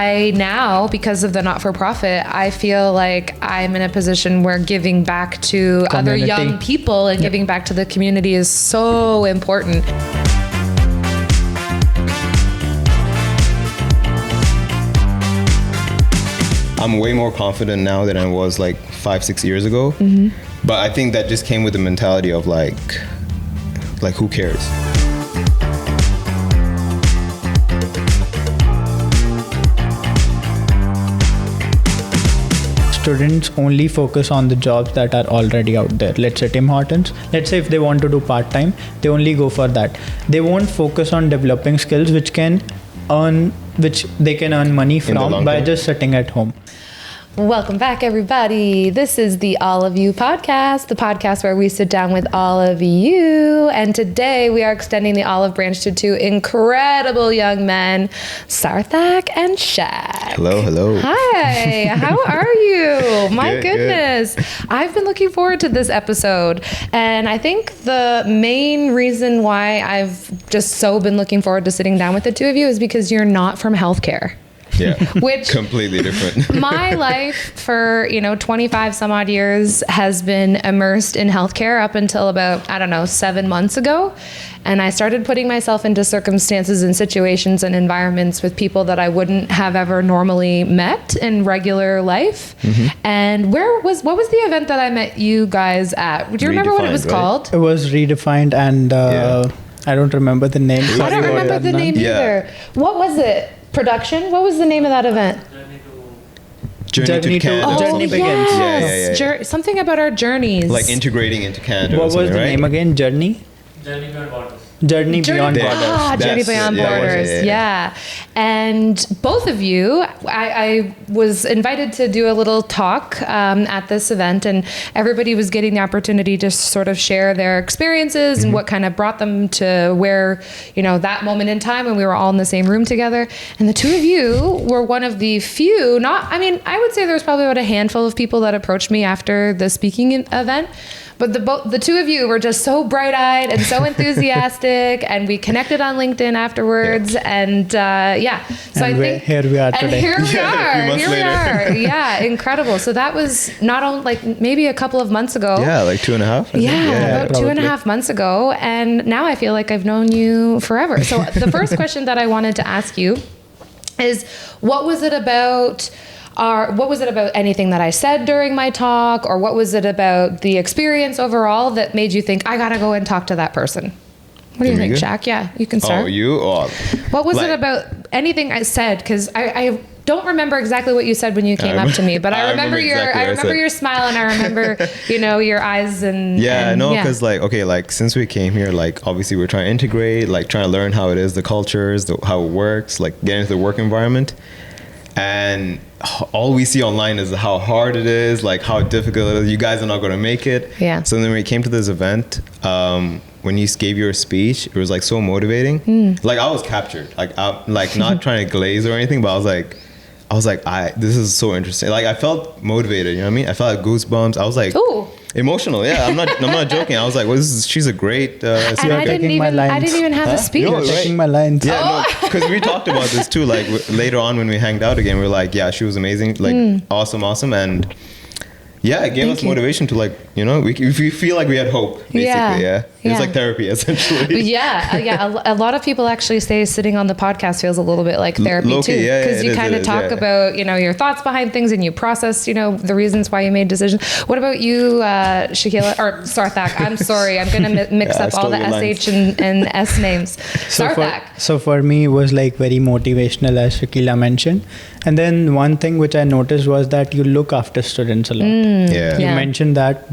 I now, because of the not-for-profit, I feel like I'm in a position where giving back to other young people and giving back to the community is so important. I'm way more confident now than I was like 5-6 years ago. But I think that just came with the mentality of like who cares? Students only focus on the jobs that are already out there. Let's say Tim Hortons. Let's say if they want to do part-time, they only go for that. They won't focus on developing skills which they can earn money from by just sitting at home. Welcome back, everybody. This is the All of You podcast, the podcast where we sit down with all of you. And today we are extending the olive branch to two incredible young men, Sarthak and Shak. Hello. Hi, how are you? My Good. Goodness. I've been looking forward to this episode. And I think the main reason why I've just so been looking forward to sitting down with the two of you is because you're not from healthcare. Yeah, which completely different. My life for 25 some odd years has been immersed in healthcare up until about 7 months ago, and I started putting myself into circumstances and situations and environments with people that I wouldn't have ever normally met in regular life. And what was the event that I met you guys at? Do you remember what it was called? It was Redefined, and I don't remember the name. I don't remember the name either. What was it? Production? What was the name of that event? Journey to Canada. Journey begins. Yeah. Something about our journeys. Like integrating into Canada. What was the name again? Journey Beyond Borders. Journey Beyond Borders. Journey Beyond Borders. Yeah. And both of you, I was invited to do a little talk at this event, and everybody was getting the opportunity to sort of share their experiences and what kind of brought them to where, that moment in time when we were all in the same room together. And the two of you were one of the few, I would say there was probably about a handful of people that approached me after the speaking event. But the two of you were just so bright-eyed and so enthusiastic, and we connected on LinkedIn afterwards, and So I think here we are today. And here we later. are. Yeah, incredible. So that was not only maybe a couple of months ago. Yeah, like 2.5. About 2.5 months ago, and now I feel like I've known you forever. So the first question that I wanted to ask you is, what was it about anything that I said during my talk, or what was it about the experience overall that made you think, I gotta go and talk to that person? What do you think, Shak? Yeah, you can start. Oh, you? What was it about anything I said? Because I don't remember exactly what you said when you came up to me, but I remember your smile, and I remember, your eyes and because since we came here, obviously we're trying to integrate, trying to learn how it is, the cultures, how it works, get into the work environment. And all we see online is how hard it is, how difficult it is. You guys are not going to make it. Yeah. So then when we came to this event, when you gave your speech, it was so motivating. I was captured. Not trying to glaze or anything, but I was like, this is so interesting. I felt motivated. You know what I mean? I felt like goosebumps. I was like, ooh. Emotional. Yeah, I'm not joking. I was like, she's a great and I didn't even have a speech. You're checking my lines. Yeah, because we talked about this too. Later on when we hanged out again, we were like, yeah, she was amazing. Awesome. And yeah, it gave us motivation to we feel like we had hope, basically. Yeah. It was like therapy, essentially. Yeah. A lot of people actually say sitting on the podcast feels a little bit like therapy too, because you kind of talk about your thoughts behind things, and you process the reasons why you made decisions. What about you, Shakila or Sarthak? I'm sorry, I'm gonna mix up all the SH and S names. Sarthak. So for me, it was very motivational, as Shakila mentioned. And then one thing which I noticed was that you look after students a lot. You mentioned that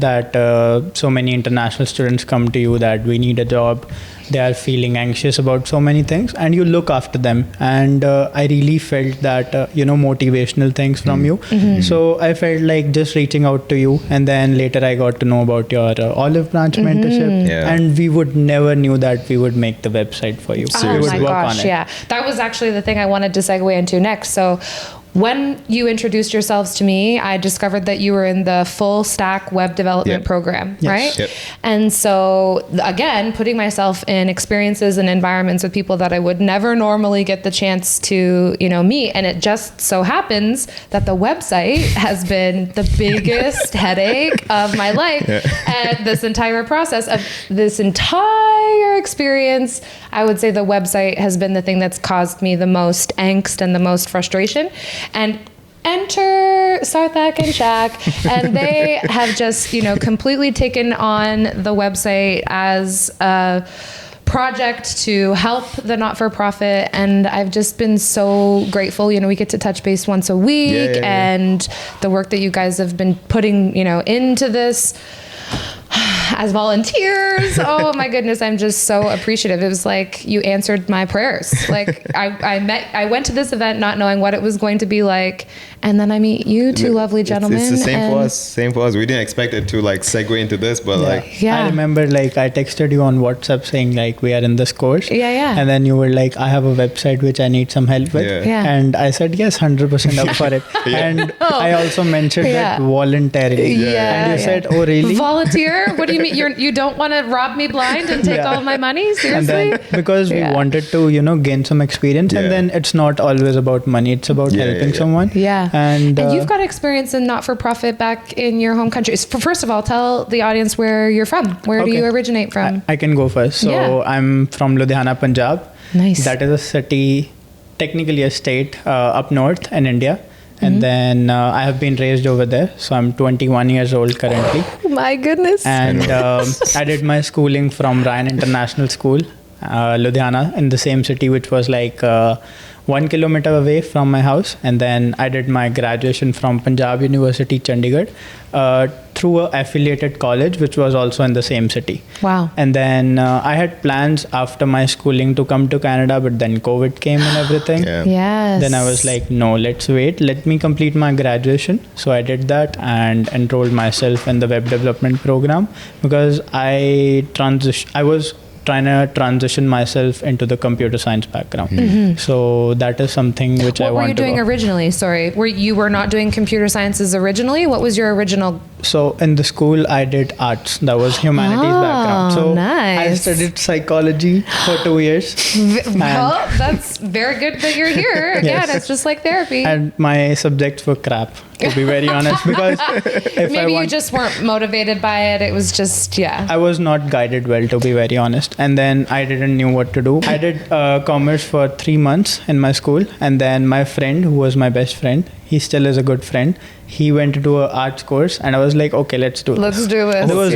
so many international students come to you that we need a job. They are feeling anxious about so many things, and you look after them. And I really felt that motivational things from you. So I felt like just reaching out to you, and then later I got to know about your olive branch mentorship, and we would never knew that we would make the website for you. Oh my gosh, yeah. That was actually the thing I wanted to segue into next. So when you introduced yourselves to me, I discovered that you were in the full stack web development program, right? Yep. And so again, putting myself in experiences and environments with people that I would never normally get the chance to, meet. And it just so happens that the website has been the biggest headache of my life. And this entire process of this entire experience, I would say the website has been the thing that's caused me the most angst and the most frustration. And enter Sarthak and Shak, and they have just, completely taken on the website as a project to help the not-for-profit, and I've just been so grateful. We get to touch base once a week, and the work that you guys have been putting, into this as volunteers. Oh my goodness, I'm just so appreciative. It was like you answered my prayers. Like I went to this event not knowing what it was going to be like, and then I meet you two lovely gentlemen. It's the same for us. We didn't expect it to segue into this, but I remember I texted you on WhatsApp saying we are in this course. And then you were like, I have a website which I need some help with. And I said yes, 100% up for it. And I also mentioned that voluntarily. And you said, oh really? Volunteer? What do you mean? You don't want to rob me blind and take all of my money? Seriously? And then, because we wanted to, gain some experience, and then it's not always about money. It's about helping someone. And you've got experience in not-for-profit back in your home country. First of all, tell the audience where you're from. Where do you originate from? I can go first. So I'm from Ludhiana, Punjab. Nice. That is a city, technically a state up north in India. And then I have been raised over there. So I'm 21 years old currently. Oh my goodness. And I did my schooling from Ryan International School, Ludhiana, in the same city, which was 1 kilometer away from my house. And then I did my graduation from Punjab University, Chandigarh, through an affiliated college, which was also in the same city. Wow. And then I had plans after my schooling to come to Canada, but then COVID came and everything. Yes. Then I was like, no, let's wait. Let me complete my graduation. So I did that and enrolled myself in the web development program because I was trying to transition myself into the computer science background. So that is something which I want to. What were you doing originally? Sorry, you were not doing computer sciences originally? What was your original? So in the school, I did arts. That was humanities background. So I studied psychology for 2 years. Well, that's very good that you're here. Again, it's just like therapy. And my subjects were crap, to be very honest, because you just weren't motivated by it. It was just, I was not guided well, to be very honest. And then I didn't know what to do. I did commerce for 3 months in my school. And then my friend, who was my best friend, he still is a good friend, he went to do an arts course, and I was like, okay, let's do this. There was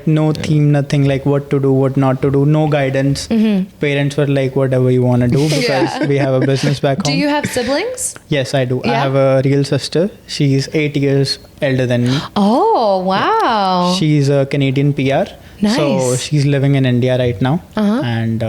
no theme, nothing what to do, what not to do, no guidance. Parents were like, whatever you want to do, because we have a business back home. Do you have siblings? Yes, I do. I have a real sister. She's 8 years elder than me. Oh, wow. She's a Canadian PR. Nice. So she's living in India right now. And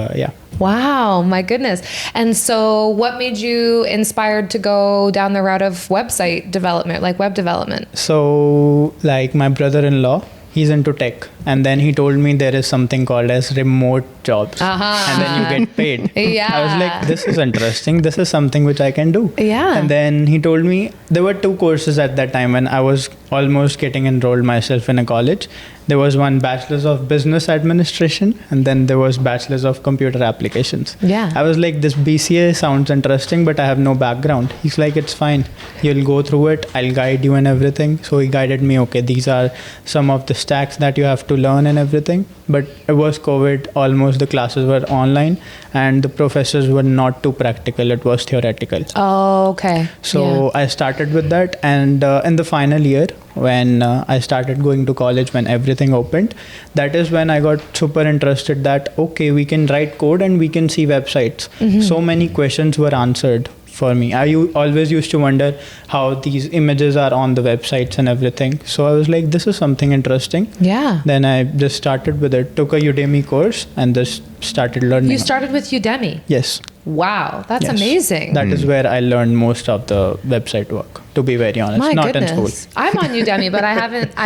Wow, my goodness. And so what made you inspired to go down the route of website development, like web development? So my brother-in-law, he's into tech, and then he told me there is something called as remote jobs, and then you get paid. I was like, this is interesting. This is something which I can do. And then he told me there were 2 courses at that time when I was almost getting enrolled myself in a college. There was one Bachelor's of Business Administration, and then there was Bachelor's of Computer Applications. I was like, this BCA sounds interesting, but I have no background. He's like, it's fine. You'll go through it. I'll guide you and everything. So he guided me. Okay, these are some of the stacks that you have to learn and everything. But it was COVID. Almost the classes were online, and the professors were not too practical. It was theoretical. Oh, okay. So I started with that, and in the final year, when I started going to college, when everything opened, that is when I got super interested that, okay, we can write code and we can see websites. So many questions were answered for me. I always used to wonder how these images are on the websites and everything. So I was like, this is something interesting. Then I just started with it, took a Udemy course, and just started learning. You started with Udemy? Yes. Wow, that's amazing. That is where I learned most of the website work, to be very honest. My goodness. In school. I'm on Udemy, but I haven't.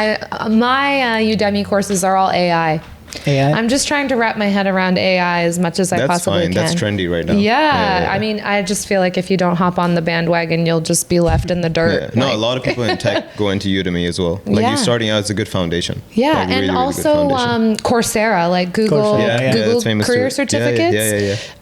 My Udemy courses are all AI. AI? I'm just trying to wrap my head around AI as much as I possibly can. That's trendy right now. Yeah. I mean, I just feel like if you don't hop on the bandwagon, you'll just be left in the dirt. Yeah. No, a lot of people in tech go into Udemy as well. Like you starting out, it's a good foundation. Yeah, like and really, really also Coursera, like Google career certificates.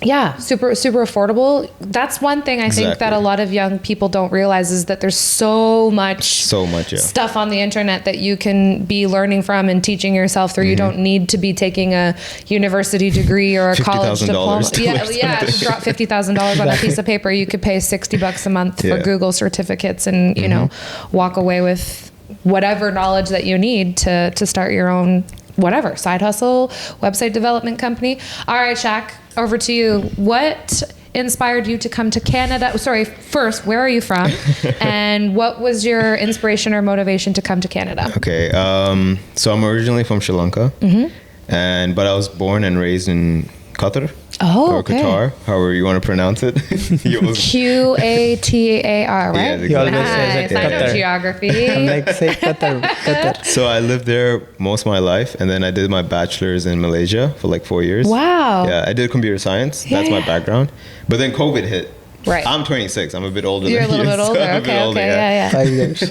Yeah, super affordable. That's one thing I think that a lot of young people don't realize is that there's so much stuff on the internet that you can be learning from and teaching yourself through. You don't need to be taking a university degree or a college diploma. Yeah, drop $50,000 on a piece of paper. You could pay $60 a month for Google certificates and, you know, walk away with whatever knowledge that you need to start your own whatever side hustle, website development company. All right, Shak, over to you. What inspired you to come to Canada? Sorry, first, where are you from? And what was your inspiration or motivation to come to Canada? Okay, so I'm originally from Sri Lanka, but I was born and raised in Qatar. Or Qatar, however you want to pronounce it. Qatar, right? Yeah, He always says it. I know geography. I'm like, say Qatar. So I lived there most of my life, and then I did my bachelor's in Malaysia for like 4 years. Wow. Yeah, I did computer science. That's my background. But then COVID hit. Right. I'm 26. I'm a bit older You're than you. You're a little bit older. Okay, yeah. 5 years.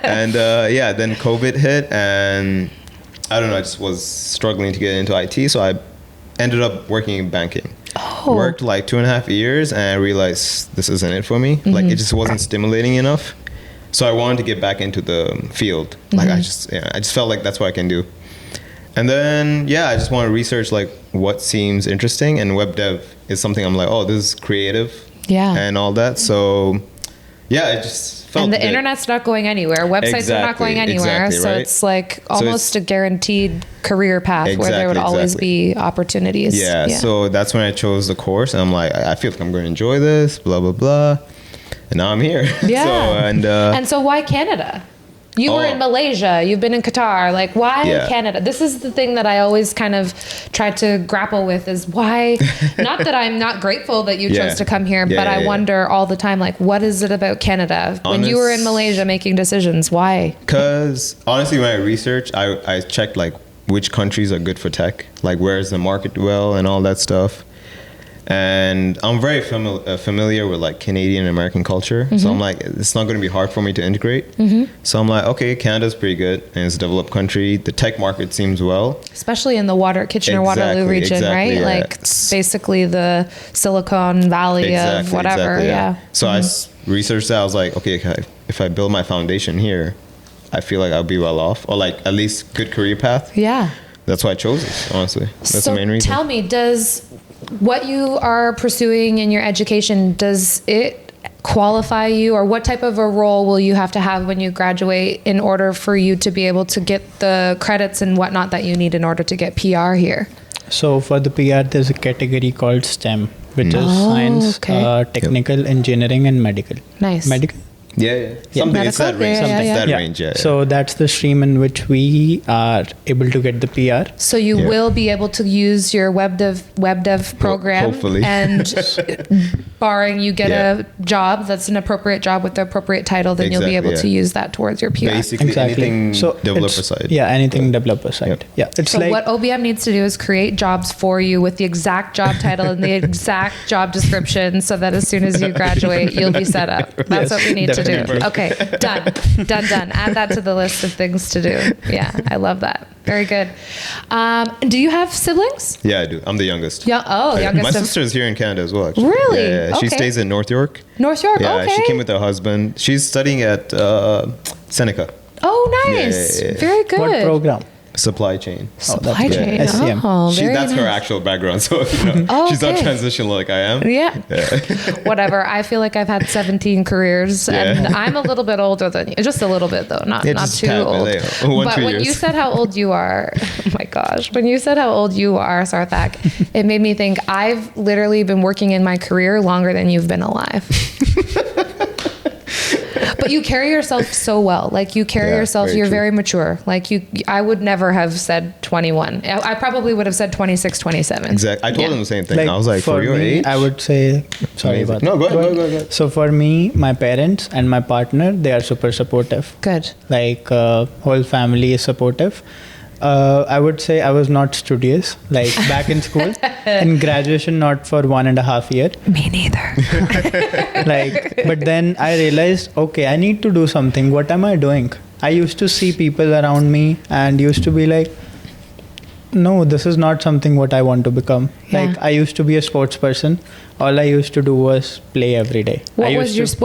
And then COVID hit, and I don't know, I just was struggling to get into IT, so I ended up working in banking. Worked like 2.5 years, and I realized this isn't it for me. Like it just wasn't stimulating enough. So I wanted to get back into the field. Like I just felt like that's what I can do. And then I just want to research like what seems interesting, and web dev is something I'm like, oh, this is creative. Yeah. And all that. So it just felt and the internet's not going anywhere. Websites are not going anywhere. So it's like almost a guaranteed career path where there would always be opportunities. Yeah. So that's when I chose the course, and I'm like, I feel like I'm going to enjoy this, blah, blah, blah. And now I'm here. Yeah. And so why Canada? You were in Malaysia, you've been in Qatar, like why Canada? This is the thing that I always kind of try to grapple with is why, not that I'm not grateful that you chose to come here, but I wonder all the time, like what is it about Canada? When you were in Malaysia making decisions, why? Because honestly, when I researched, I checked like which countries are good for tech, like where's the market well and all that stuff. And I'm very familiar with like Canadian and American culture. So I'm like, it's not going to be hard for me to integrate. So I'm like, okay, Canada's pretty good, and it's a developed country. The tech market seems well. Especially in the Kitchener-Waterloo region, right? Yeah. Like basically the Silicon Valley of whatever. So I researched that. I was like, okay, if I build my foundation here, I feel like I'll be well off, or like at least good career path. Yeah. That's why I chose it, honestly. That's the main reason. Tell me, does what you are pursuing in your education, does it qualify you, or what type of a role will you have to have when you graduate in order for you to be able to get the credits and whatnot that you need in order to get PR here? So for the PR, there's a category called STEM, which is science, technical, engineering, and medical. Nice. Medical? Something it's that range. So that's the stream in which we are able to get the PR. So you will be able to use your web dev program, hopefully. And barring you get a job that's an appropriate job with the appropriate title, then you'll be able to use that towards your PR. Basically anything developer side. Yeah, anything developer side. Yeah. It's so like what OBM needs to do is create jobs for you with the exact job title and the exact job description, so that as soon as you graduate, you'll be set up. That's what we need to do. Okay, done. Add that to the list of things to do. Yeah, I love that. Very good. Do you have siblings? Yeah, I do. I'm the youngest. Youngest. My sister's here in Canada as well, actually. Really? Yeah. She stays in North York. Yeah, she came with her husband. She's studying at Seneca. Oh, nice. Very good. What program? Supply chain. Supply chain. SCM. That's her actual background, so she's not transitional like I am. Yeah. Whatever. I feel like I've had 17 careers, and I'm a little bit older than you. Just a little bit, though. Not too old. But when you said how old you are, oh my gosh, when you said how old you are, Sarthak, it made me think I've literally been working in my career longer than you've been alive. But you carry yourself so well. Like you carry yourself, you're very mature. Like I would never have said 21. I probably would have said 26, 27. Exactly. I told him the same thing. I was like, for your age? I would say, sorry about that. No, go ahead. So for me, my parents and my partner, they are super supportive. Good. Like whole family is supportive. I would say I was not studious, like back in school. In graduation, not for 1.5 years. Me neither. But then I realized, okay, I need to do something. What am I doing? I used to see people around me and used to be like, no, this is not something what I want to become. Yeah. Like I used to be a sports person. All I used to do was play every day. What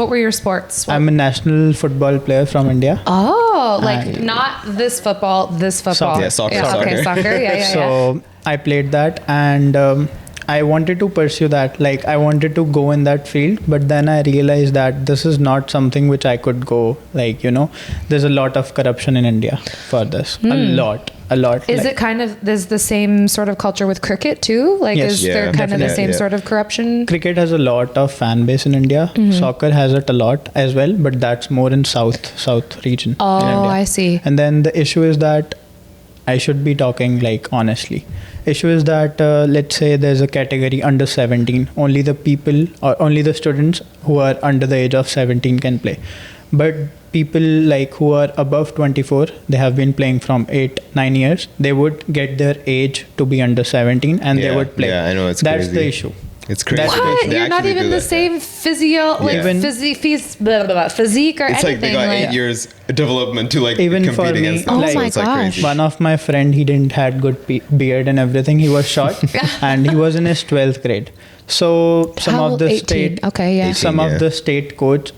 were your sports? I'm a national football player from India. Oh, like not this football, this football. Soccer. Yeah, soccer. Yeah, okay, soccer. Yeah. So I played that and I wanted to pursue that. Like I wanted to go in that field, but then I realized that this is not something which I could go. Like, there's a lot of corruption in India for this. A lot. Is it kind of, there's the same sort of culture with cricket too? Like Yes. is there kind of the same sort of corruption? Cricket has a lot of fan base in India. Soccer has it a lot as well, but that's more in south region in Oh, India. I see. And then the issue is that I should be talking like honestly. Issue is that let's say there's a category under 17. Only the people or only the students who are under the age of 17 can play. But people like who are above 24, they have been playing from 8-9 years. They would get their age to be under 17 and they would play. Yeah, I know, it's That's crazy. the issue. It's crazy. What? They You're not actually even do the that. same physique or Yeah. physique or It's anything. like they got 8 years development to like Even compete for me, against them. Oh like, my it's like gosh. crazy. One of my friend, he didn't had good beard and everything. He was short and he was in his 12th grade. So some How of old? the 18. state, Okay, yeah. some 18, of yeah. the state coach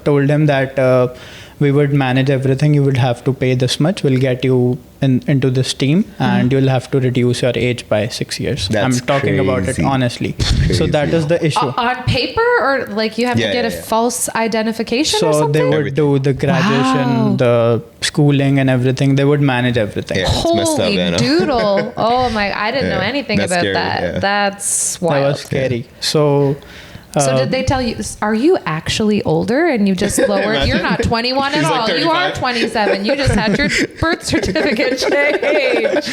told him that we would manage everything. You would have to pay this much. We'll get you into this team, and you'll have to reduce your age by 6 years. That's I'm talking about it crazy. honestly. Crazy. So that is the issue. On paper, or like you have to Yeah, get yeah, a yeah. false identification or So they something? would do the graduation, Wow. the schooling and everything. They would manage everything. Yeah. It's messed up, Holy yeah, I know. doodle! Oh my! I didn't know Yeah, anything that's about scary, that. yeah. That's That wild. was scary. So So did they tell you? Are you actually older and you just lowered? You're not 21 at He's like all. You are 35. 27. You just had your birth certificate changed.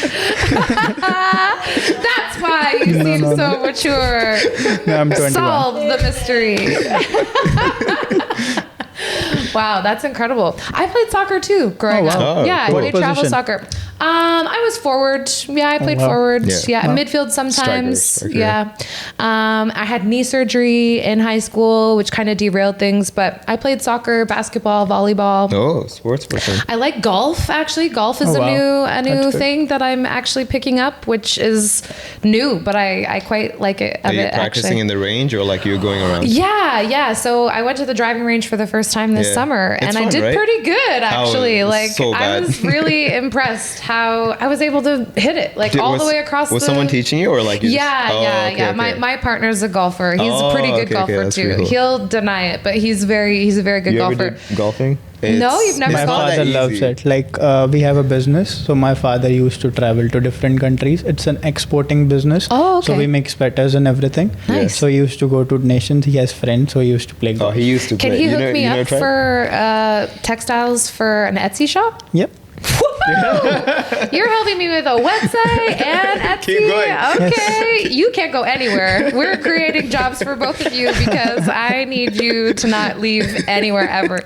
That's why you seem so mature. no, I'm 21. Solve the mystery. Wow, that's incredible. I played soccer too growing Oh, wow. up. Yeah, I cool. played What travel position? soccer. I was forward. Yeah, I played wow. forward. Yeah. Yeah, midfield sometimes. Striker. Yeah. I had knee surgery in high school, which kind of derailed things, but I played soccer, basketball, volleyball. Oh, sports person. I like golf actually. Golf is Oh, wow. a new That's good. thing that I'm actually picking up, which is new, but I quite like it. Are you practicing in the range or like you're going around? Yeah. So I went to the driving range for the first time this Yeah. summer, It's and I fun, did right? pretty good actually. It's Like so I bad. was really impressed how I was able to hit it like all the way across. Was the, someone teaching you or like you Yeah, just, yeah. okay. My partner's a golfer. He's a pretty good okay, golfer that's too. pretty cool. He'll deny it, but he's a very good You ever golfer. did golfing? No, you've never My it's not golfed? that father loves easy. it. Like we have a business, so my father used to travel to different countries. It's an exporting business. Oh, okay. So we make sweaters and everything. Nice. So he used to go to nations. He has friends, so he used to play Oh, golf. he used to Can play. he You hook know- me you know up Trent? for textiles for an Etsy shop? Yep. Woohoo! You're helping me with a website and Etsy. Keep going. Okay. You can't go anywhere. We're creating jobs for both of you because I need you to not leave anywhere ever.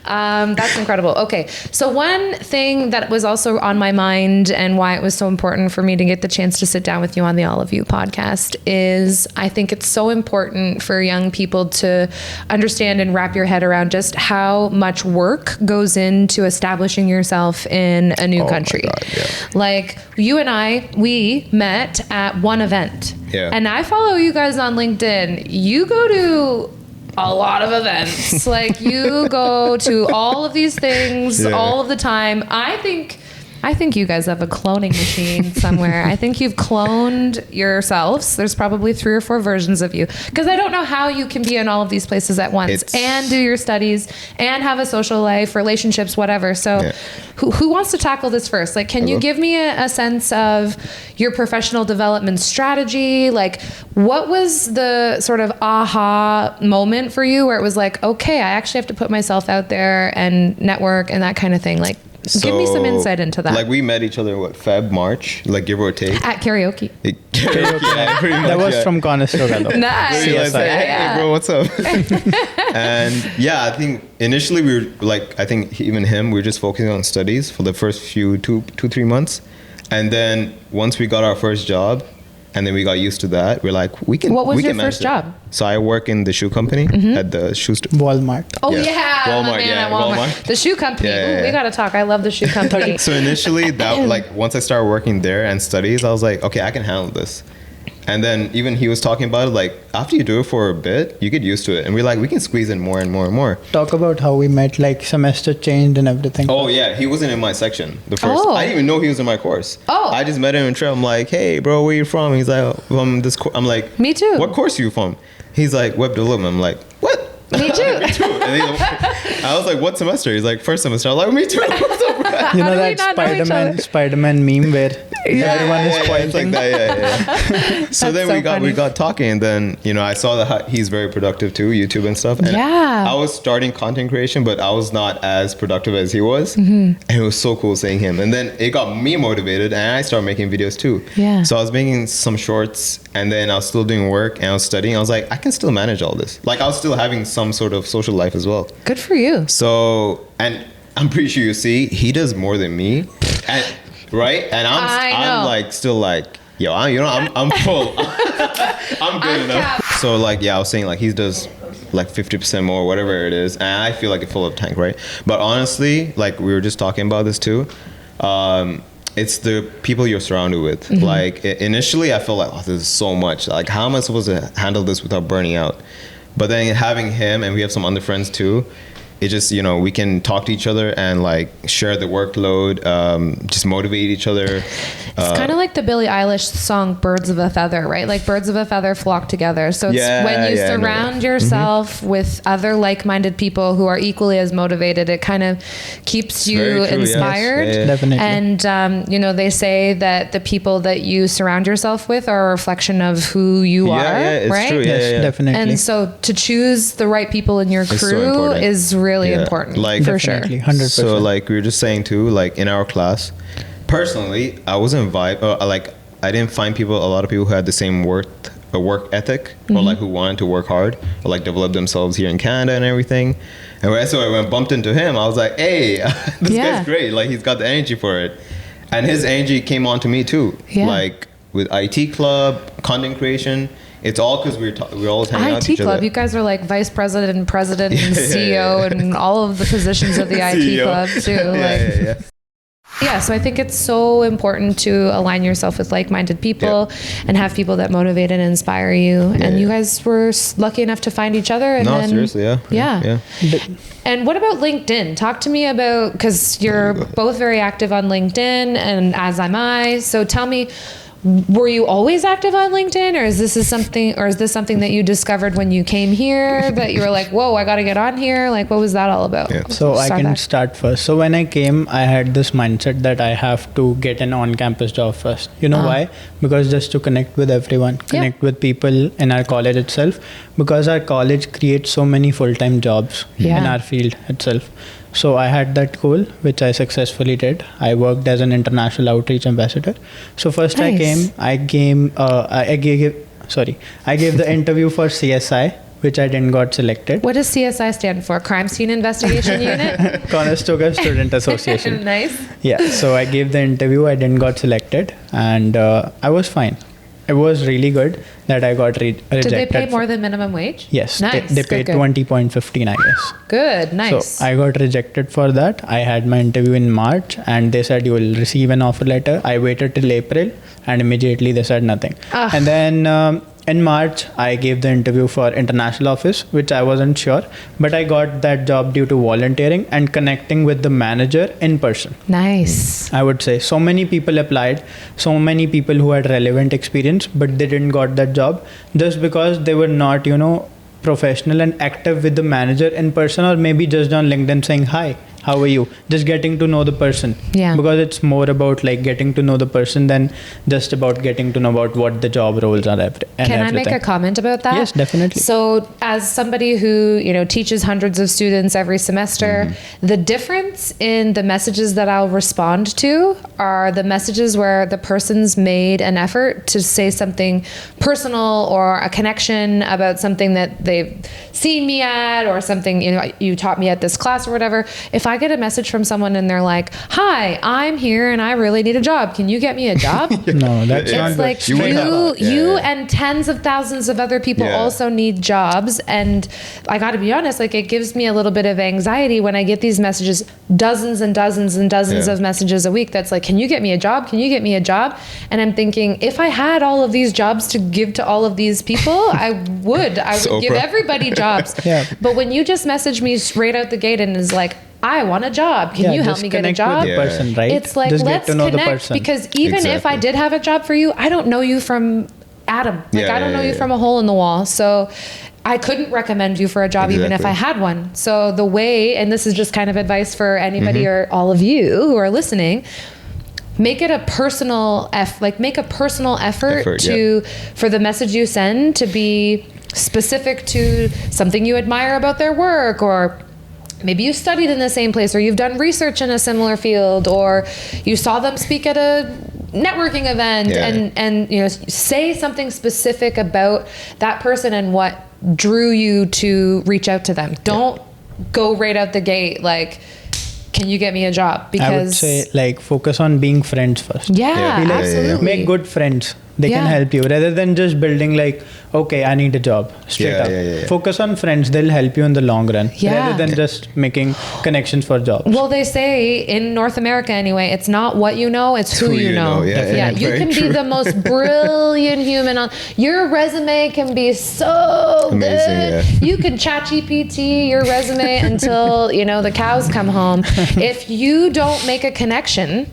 That's incredible. Okay. So one thing that was also on my mind and why it was so important for me to get the chance to sit down with you on the All of You podcast is I think it's so important for young people to understand and wrap your head around just how much work goes into establishing yourself in a new country. God, yeah. Like you and I, we met at one event. Yeah. And I follow you guys on LinkedIn. You go to a lot of events. Like you go to all of these things Yeah. all of the time. I think you guys have a cloning machine somewhere. I think you've cloned yourselves. There's probably 3 or 4 versions of you. Because I don't know how you can be in all of these places at once It's- and do your studies and have a social life, relationships, whatever. So Yeah. who wants to tackle this first? Like, can you give me a sense of your professional development strategy? Like, what was the sort of aha moment for you where it was like, okay, I actually have to put myself out there and network and that kind of thing? Like, Give me some insight into that. Like we met each other in Feb, March, like give or take. At karaoke. Yeah, pretty much, That was from Conestoga though. Nice. Really, like, Yeah. hey bro, what's up? And yeah, I think initially we were like, I think even him, we were just focusing on studies for the first few 3 months. And then once we got our first job, and then we got used to that, we're like, we can. What was we your can manage first it. job? So I work in the shoe company at the shoe store. Walmart. Oh Yeah. yeah, Walmart, my man yeah, at Walmart. Walmart. The shoe company. Yeah, Ooh, yeah, we yeah. gotta talk. I love the shoe company. So initially, that like once I started working there and studies, I was like, okay, I can handle this. And then even he was talking about it, like after you do it for a bit, you get used to it, and we're like, we can squeeze in more and more and more. Talk about how we met, like semester changed and everything. Oh yeah, he wasn't in my section. The first, Oh. I didn't even know he was in my course. Oh. I just met him in trip. I'm like, hey bro, where you from? He's like, from this. I'm like, Me too. What course are you from? He's like, web development. I'm like, what? Me too. And I was like, what semester? He's like, first semester. I'm like, me too. What's up, bro? You How know do we that not know each other? Spider-Man meme where everyone is It's pointing. like that, yeah. So That's then so we funny. got talking, and then I saw that he's very productive too, YouTube and stuff. And Yeah. I was starting content creation, but I was not as productive as he was, Mm-hmm. and it was so cool seeing him. And then it got me motivated, and I started making videos too. Yeah. So I was making some shorts, and then I was still doing work, and I was studying. I was like, I can still manage all this. Like I was still having some sort of social life as well. Good for you. So, and I'm pretty sure you see, he does more than me, and right? And I know. I'm like still like, yo, I'm full. I'm good enough. So like, yeah, I was saying like he does like 50% more, whatever it is, and I feel like a full up tank, right? But honestly, like we were just talking about this too. It's the people you're surrounded with. Mm-hmm. Like initially, I felt like, oh, this is so much. Like, how am I supposed to handle this without burning out? But then having him, and we have some other friends too, it just, we can talk to each other and like share the workload, just motivate each other. It's kind of like the Billie Eilish song "Birds of a Feather," right? Like birds of a feather flock together. So it's when you I know surround that. yourself with other like-minded people who are equally as motivated, it kind of keeps you Very true, yes. inspired. Yeah, yeah. Definitely. And they say that the people that you surround yourself with are a reflection of who you are, Yeah, it's right? true. Yeah, Yes, yeah. definitely. And so to choose the right people in your so crew important. is really Yeah. important, Like- for sure. Definitely, 100%. So like we were just saying too, like in our class, personally, I wasn't like I didn't find a lot of people who had the same work ethic, or like who wanted to work hard or like develop themselves here in Canada and everything. And so when I bumped into him, I was like, hey, this Yeah. guy's great. Like he's got the energy for it, and his energy came on to me too. Yeah. Like with IT club, content creation. It's all because we're always hanging out with IT each club, other. you guys are like vice president and president and Yeah, yeah, CEO yeah. and all of the positions of the IT CEO. club too. Yeah. So I think it's so important to align yourself with like-minded people and have people that motivate and inspire you. And you guys were lucky enough to find each other. And No, then, seriously, yeah. Yeah. And what about LinkedIn? Talk to me about, because you're both very active on LinkedIn, and as am I. So tell me, were you always active on LinkedIn, or is this something that you discovered when you came here that you were like, whoa, I got to get on here? Like, what was that all about? Yeah. So I can Sarthak. start first. So when I came, I had this mindset that I have to get an on-campus job first. You know why? Because just to connect with everyone, connect with people in our college itself, because our college creates so many full-time jobs in our field itself. So I had that goal, which I successfully did. I worked as an international outreach ambassador. So first Nice. I gave the interview for CSI, which I didn't got selected. What does CSI stand for? Crime Scene Investigation Unit? Conestoga Student Association. Nice. Yeah, so I gave the interview. I didn't got selected, and I was fine. It was really good that I got rejected. Did they pay more than minimum wage? Yes, Nice. they paid Good. 20.15, I guess. Good. Nice. So I got rejected for that. I had my interview in March, and they said you will receive an offer letter. I waited till April, and immediately they said nothing. Ah. And then in March, I gave the interview for international office, which I wasn't sure, but I got that job due to volunteering and connecting with the manager in person. Nice. I would say so many people applied, so many people who had relevant experience, but they didn't got that job just because they were not, professional and active with the manager in person, or maybe just on LinkedIn saying hi how are you? Just getting to know the person. Yeah. Because it's more about like getting to know the person than just about getting to know about what the job roles are. Can I make a comment about that? Yes, definitely. So as somebody who, teaches hundreds of students every semester, the difference in the messages that I'll respond to are the messages where the person's made an effort to say something personal or a connection about something that they've seen me at or something, you taught me at this class or whatever. If I get a message from someone and they're like, hi, I'm here and I really need a job. Can you get me a job? No, that's not It's like you and tens of thousands of other people also need jobs. And I got to be honest, like it gives me a little bit of anxiety when I get these messages, dozens and dozens and dozens of messages a week. That's like, can you get me a job? Can you get me a job? And I'm thinking, if I had all of these jobs to give to all of these people, I would give everybody jobs. But when you just message me straight out the gate and is like, I want a job. Can you help me get a job? With the person, right? It's like, just let's connect, because even if I did have a job for you, I don't know you from Adam. I don't know you from a hole in the wall. So I couldn't recommend you for a job even if I had one. So the way, and this is just kind of advice for anybody or all of you who are listening, make it a personal effort for the message you send to be specific to something you admire about their work, or maybe you studied in the same place, or you've done research in a similar field, or you saw them speak at a networking event, and say something specific about that person and what drew you to reach out to them. Don't go right out the gate like, can you get me a job? Because I would say like focus on being friends first. Absolutely. Make good friends. They can help you rather than just building like, okay, I need a job straight up. Focus on friends. They'll help you in the long run rather than just making connections for jobs. Well, they say in North America anyway, it's not what you know, it's who you know. You can be the most brilliant human on your resume can be so amazing, good. You can chat GPT your resume until the cows come home. If you don't make a connection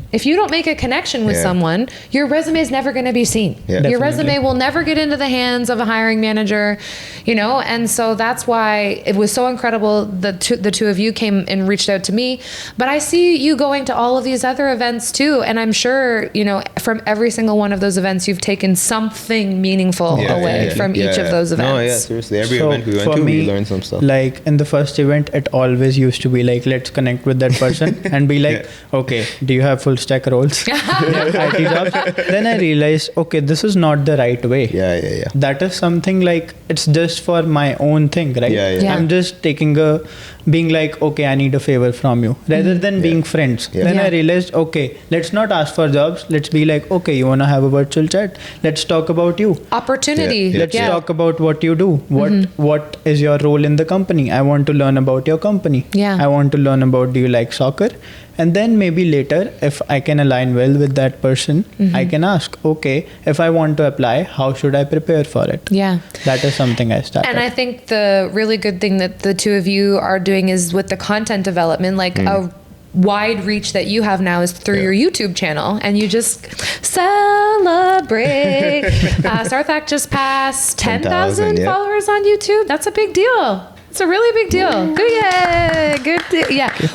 with someone, your resume is never going to be seen. Your resume will never get into the hands of a hiring manager, and so that's why it was so incredible the two of you came and reached out to me. But I see you going to all of these other events too, and I'm sure from every single one of those events you've taken something meaningful away from each of those events. Seriously, every event we went to, we learned some stuff. Like in the first event, it always used to be like, let's connect with that person and be like, okay, do you have full stack roles? Do you have IT jobs? Then I realized, okay, this is not the right way. That is something like, it's just for my own thing, right? I'm just being like, okay, I need a favor from you, rather than being friends. Then I realized, okay, let's not ask for jobs. Let's be like, okay, you want to have a virtual chat? Let's talk about you. Opportunity. Let's talk about what you do. What is your role in the company? I want to learn about your company. I want to learn about, do you like soccer? And then maybe later, if I can align well with that person, I can ask, okay, if I want to apply, how should I prepare for it? That is something I started. And I think the really good thing that the two of you are doing is with the content development, like a wide reach that you have now is through your YouTube channel, and you just celebrate. Sarthak just passed 10,000 followers on YouTube. That's a big deal. It's a really big deal. Good.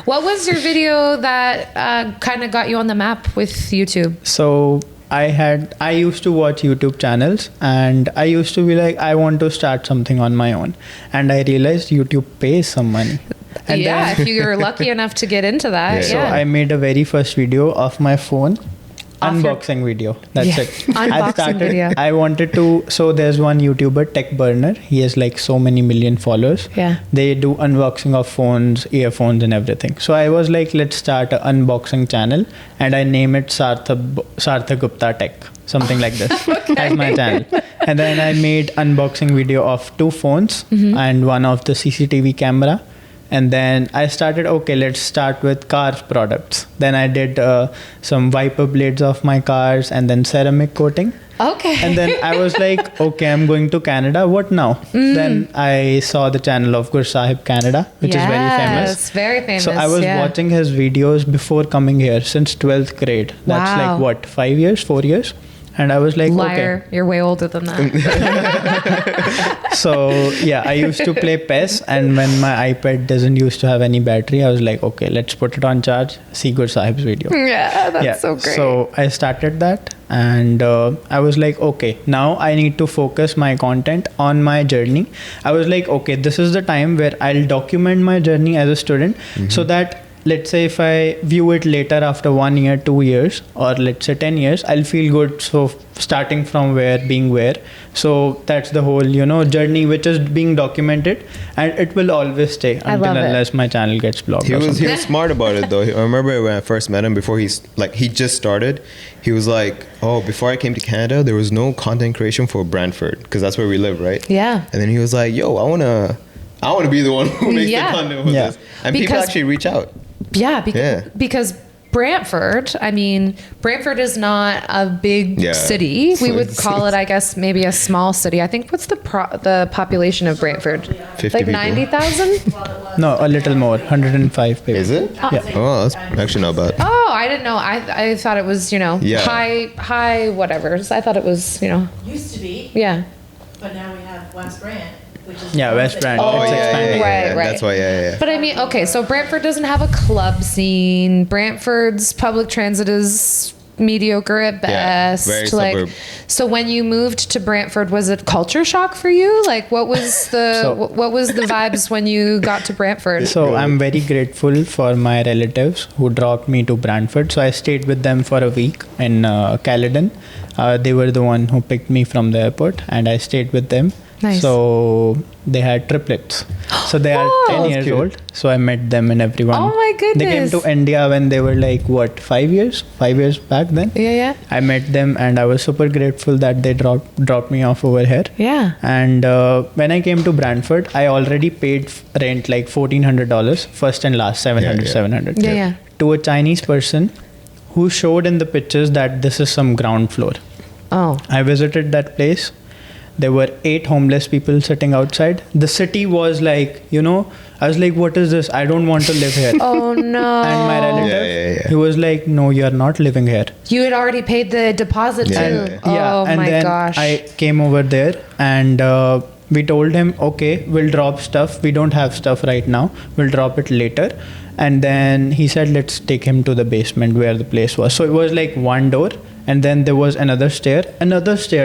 What was your video that kind of got you on the map with YouTube? So I used to watch YouTube channels, and I used to be like, I want to start something on my own. And I realized YouTube pays some money. And if you're lucky enough to get into that. So I made a very first video of my phone. Unboxing video. That's it. Unboxing video. I wanted to. So there's one YouTuber, Tech Burner. He has like so many million followers. They do unboxing of phones, earphones, and everything. So I was like, let's start an unboxing channel, and I name it Sarthak Gupta Tech, something like this, as my channel. And then I made unboxing video of 2 phones and one of the CCTV camera. And then I started, okay, let's start with car products. Then I did some wiper blades of my cars and then ceramic coating. Okay. And then I was like, okay, I'm going to Canada. What now? Then I saw the channel of Gur Sahib Canada, which is very famous. Yes, very famous. So I was watching his videos before coming here since 12th grade. That's like what, 5 years, 4 years? And I was like, Liar, you're way older than that. So yeah, I used to play PES, and when my iPad doesn't used to have any battery, I was like, okay, let's put it on charge, see Good Sahib's video. Yeah, that's so great. So I started that, and I was like, okay, now I need to focus my content on my journey. I was like, okay, this is the time where I'll document my journey as a student, so that, let's say if I view it later after 1 year, 2 years, or let's say 10 years, I'll feel good. So starting from where, being where. So that's the whole, journey which is being documented, and it will always stay until unless my channel gets blocked. He was smart about it though. I remember when I first met him, before he just started, he was like, oh, before I came to Canada, there was no content creation for Brantford, because that's where we live, right? Yeah. And then he was like, yo, I want to be the one who makes the content with this. And people actually reach out. Yeah, because Brantford, Brantford is not a big city. We would call it, I guess, maybe a small city. I think, what's the population of Brantford? 50 like 90,000? No, a little more, 105 people. Is it? Yeah. Oh, that's actually not bad. Oh, I didn't know. I thought it was, high whatever. I thought it was, Used to be. Yeah. But now we have West Brant, which is West Brant. Oh, It's yeah, expanding. Right. That's why, But okay, so Brantford doesn't have a club scene. Brantford's public transit is mediocre at best. Very suburb. So when you moved to Brantford, was it culture shock for you? Like, what was the vibes when you got to Brantford? So I'm very grateful for my relatives who dropped me to Brantford. So I stayed with them for a week in Caledon. They were the one who picked me from the airport, and I stayed with them. Nice. So they had triplets. So they are 10 years old. So I met them and everyone. Oh my goodness. They came to India when they were like, 5 years? 5 years back then? Yeah. I met them, and I was super grateful that they dropped me off over here. Yeah. And when I came to Brantford, I already paid rent like $1,400, first and last, 700. Yeah. To a Chinese person who showed in the pictures that this is some ground floor. Oh. I visited that place. There were 8 homeless people sitting outside. The city was like, I was like, what is this? I don't want to live here. Oh no. And my relative, he was like, no, you're not living here. You had already paid the deposit too. Oh and my then gosh. I came over there, and we told him, okay, we'll drop stuff. We don't have stuff right now. We'll drop it later. And then he said, let's take him to the basement where the place was. So it was like one door, and then there was another stair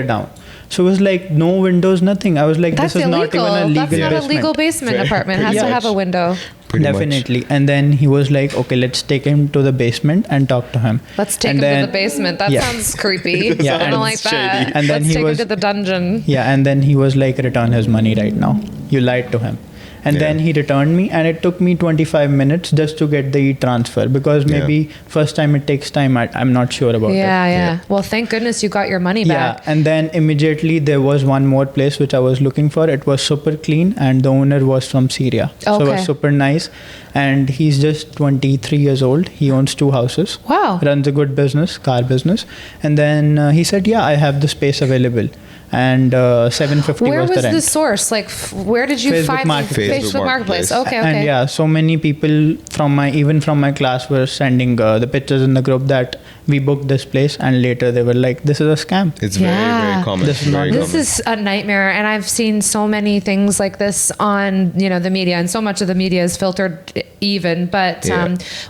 down. So it was like no windows, nothing. I was like, That's this is illegal. not even a legal That's not basement. a legal basement apartment. It has to have a window. Definitely. And then he was like, okay, let's take him to the basement and talk to him. Let's take him to the basement. That sounds creepy. I don't like that. And then Let's take him was to the dungeon. Yeah, and then he was like, return his money right now. You lied to him. And then he returned me, and it took me 25 minutes just to get the e-transfer, because maybe first time it takes time. I'm not sure about it. Yeah. Well, thank goodness you got your money back. Yeah, and then immediately there was one more place which I was looking for. It was super clean, and the owner was from Syria. So it was super nice. And he's just 23 years old. He owns 2 houses. Wow. Runs a good business, car business. And then he said, I have the space available. And $750 Where was was the rent. the source? Like, where did you find Facebook Marketplace? Okay. And so many people from my class were sending the pictures in the group that we booked this place, and later they were like, this is a scam. It's very, very common. This is a nightmare, and I've seen so many things like this on the media, and so much of the media is filtered but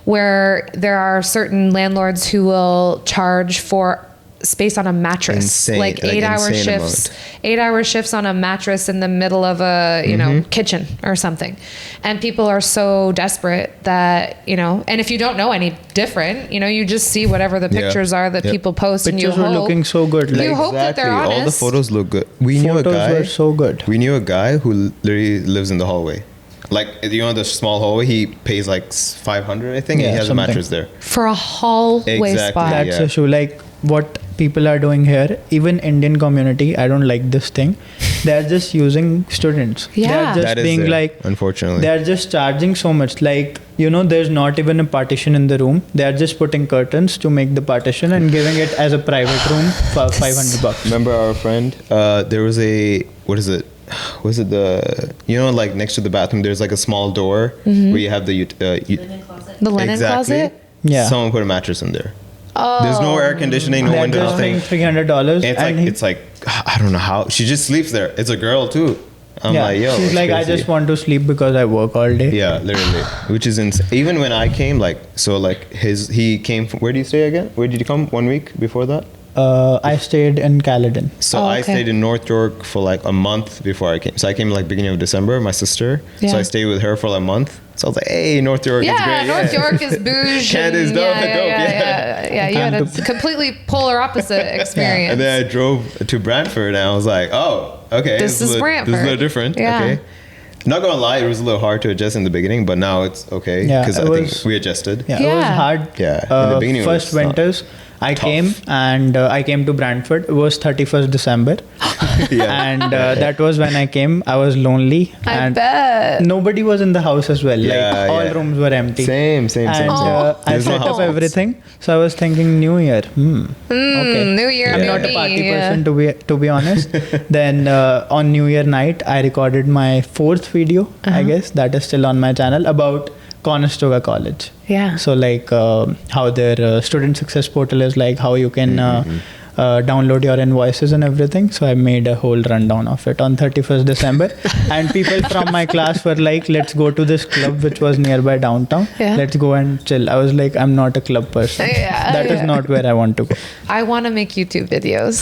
where there are certain landlords who will charge for space on a mattress. Insane, like 8-hour shifts. 8-hour shifts on a mattress in the middle of a kitchen or something. And people are so desperate that and if you don't know any different, you just see whatever the pictures are that people post. Pictures and you were looking so good. You hope that they're honest. All the photos look good. We knew a guy were so good. We knew a guy who literally lives in the hallway. Like, the small hallway, he pays like $500, I think, and he has a mattress there. For a hallway spot. That's the issue. Like, what people are doing here, even Indian community, I don't like this thing. They're just using students. Yeah. They're just being like, unfortunately. They're just charging so much. Like, there's not even a partition in the room. They're just putting curtains to make the partition and giving it as a private room for $500. Remember our friend? There was was it like next to the bathroom, there's like a small door where you have the linen closet. The linen closet? Yeah. Someone put a mattress in there. There's no air conditioning, no They're window, just paying nothing. $300. It's like I don't know how she just sleeps there. It's a girl too. I'm like, yo. she's it's like, I crazy. just want to sleep because I work all day. Yeah, literally. Which is insane. Even when I came, he came from, where did you stay again? Where did you come 1 week before that? I stayed in Caledon. So Oh, I okay. stayed in North York for like a month before I came. So I came like beginning of December, my sister. Yeah. So I stayed with her for like a month. So I was like, hey, North York is Yeah, great. North York is bouge. Canada's and- dope, yeah. You had a completely polar opposite experience. And then I drove to Brantford and I was like, oh, okay. This is This is a Brantford. little different. Yeah. Okay. Not gonna lie, it was a little hard to adjust in the beginning, but now it's okay. Yeah, Because it I think was- we adjusted. Yeah, it was Yeah. hard. Yeah, in the beginning it first was winters, I tough. came and I came to Brantford. It was 31st December. Yeah. And that was when I came. I was lonely. I and bet. nobody was in the house as well. Yeah, all yeah. rooms were empty. Same. And I There's no set up households. everything. So I was thinking New Year. Okay. New Year, I'm new not a me. party person to be honest. Then on New Year night, I recorded my 4th video. I guess that is still on my channel about Conestoga College. Yeah. So like how their student success portal is, like how you can download your invoices and everything. So I made a whole rundown of it on 31st December. And people from my class were like, let's go to this club which was nearby downtown. Yeah. Let's go and chill. I was like, I'm not a club person. Yeah, That is yeah. not where I want to go. I want to make YouTube videos.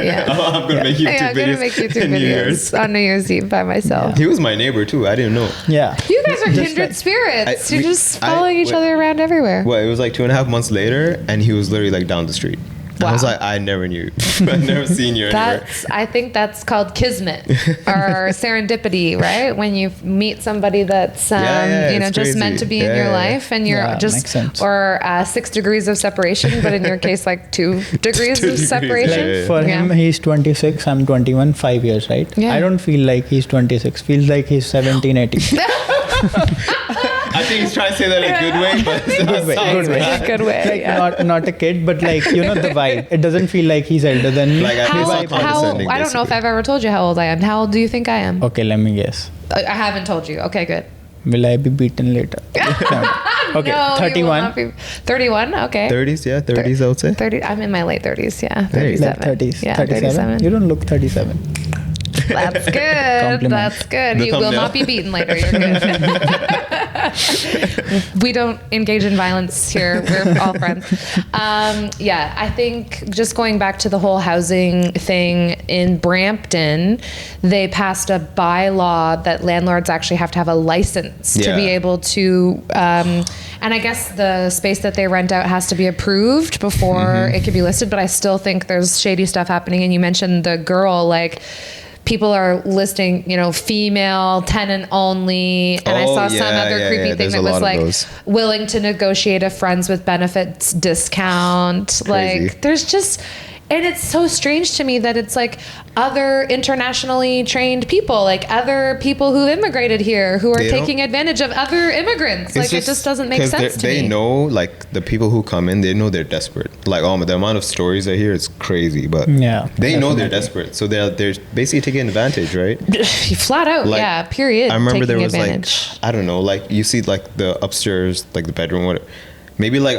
Yeah. I'm gonna make YouTube Yeah, I'm videos. gonna make YouTube in New videos Year's. on New Year's Eve by myself. He was my neighbor too. I didn't know. Yeah. You guys are kindred spirits. You're just following each other around everywhere. Well, it was like 2.5 months later, and he was literally like down the street. I was Wow. like, I never knew. I've never seen you anywhere. I think that's called kismet or serendipity, right? When you meet somebody that's, Yeah, you know, it's just crazy. meant to be in Yeah, your yeah. life, and you're Yeah, makes just, sense. or 6 degrees of separation, but in your case, like 2 degrees 2 of degrees, separation. yeah. For Yeah. him, he's 26, I'm 21, 5 years, right? Yeah. I don't feel like he's 26. Feels like he's 17, 18. I think he's trying to say that in a good way, but Good way, good way. In a good way, Like yeah. not a kid, but like, you know, the vibe. It doesn't feel like he's elder than me. Like, I feel so condescending, I don't know if basically. I've ever told you how old I am. How old do you think I am? Okay, let me guess. I haven't told you. Okay, good. Will I be beaten later? Okay, No, you will 31. not be- 31, okay. 30s, yeah, 30s, I would say. 30. I'm in my late 30s, yeah. There you go. 37. Like 30s, Yeah, 37. You don't look 37. That's good. Compliment. That's good. The You will thumbnail. not be beaten later. You're good. We don't engage in violence here. We're all friends. Yeah, I think just going back to the whole housing thing in Brampton, they passed a bylaw that landlords actually have to have a license to be Yeah. able to, and I guess the space that they rent out has to be approved before it can be listed, but I still think there's shady stuff happening. And you mentioned the girl, like, people are listing, you know, female tenant only, and I Oh, saw some yeah, other yeah, creepy yeah. thing There's that a was lot of like those. willing to negotiate a friends with benefits discount. Crazy. Like, there's just, and it's so strange to me that it's like other internationally trained people, like other people who immigrated here, who are They don't- taking advantage of other immigrants. Like, it just doesn't make 'cause sense to they me. know, like, the people who come in, they know they're desperate. Like, the amount of stories I hear is crazy, but Yeah, they know they're definitely. desperate. So they're basically taking advantage, right? Flat out, Like, yeah, period. I remember there taking was advantage. like, I don't know, like you see like the upstairs, like the bedroom, whatever. Maybe like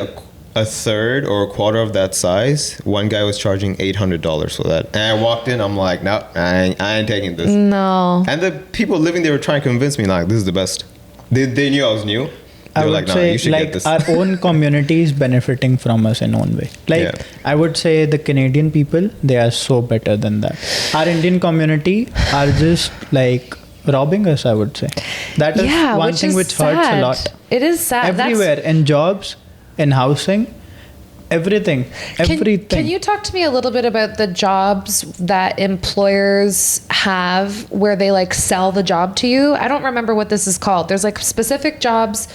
a third or a quarter of that size. One guy was charging $800 for that, and I walked in. I'm like, no, I ain't taking this. No. And the people living there were trying to convince me like this is the best. They knew I was new. They I were would like, nah, say you should get like this. our own community is benefiting from us in own way. Like Yeah. I would say the Canadian people, they are so better than that. Our Indian community are just like robbing us, I would say. That is Yeah, one which thing is which hurts a sad. lot. It is sad. Everywhere, in jobs, in housing, everything. Can you talk to me a little bit about the jobs that employers have where they like sell the job to you? I don't remember what this is called. There's like specific jobs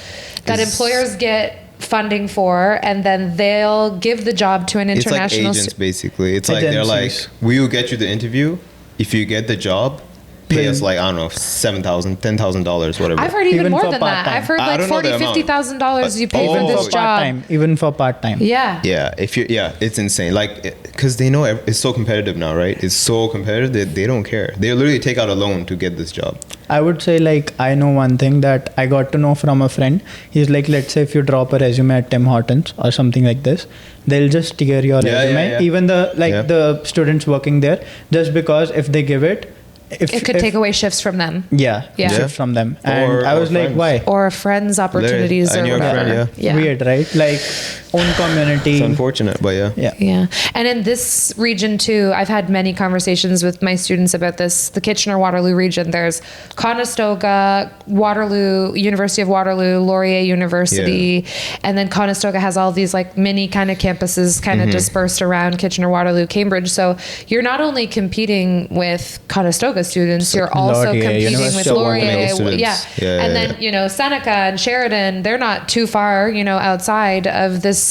that employers get funding for, and then they'll give the job to an It's like international agents, basically. It's like they're like, Agencies. we will get you the interview. If you get the job, pay us like, I don't know, $7,000, $10,000, whatever. I've heard even Even more for than that. part-time. I've heard I like don't know the $40,000, amount. $50,000 you pay Oh, for Even this for job. part-time, even for part-time. Yeah. Yeah, it's insane. Like, because they know it's so competitive now, right? It's so competitive that they don't care. They literally take out a loan to get this job. I would say like I know one thing that I got to know from a friend. He's like, let's say if you drop a resume at Tim Hortons or something like this, they'll just steer your resume. Even the students working there, just because if they give it, it could take away shifts from them. Shifts from them. And Or I was like, friends. why? Or a friend's opportunities or I knew a whatever. friend, Weird, right? Like own community. It's unfortunate, but Yeah. And in this region too, I've had many conversations with my students about this. The Kitchener-Waterloo region, there's Conestoga, Waterloo, University of Waterloo, Laurier University, and then Conestoga has all these like mini kind of campuses kind of dispersed around Kitchener-Waterloo, Cambridge. So you're not only competing with Conestoga students, you're also Laurier competing with University of Laurier. students. And then, Seneca and Sheridan, they're not too far, outside of this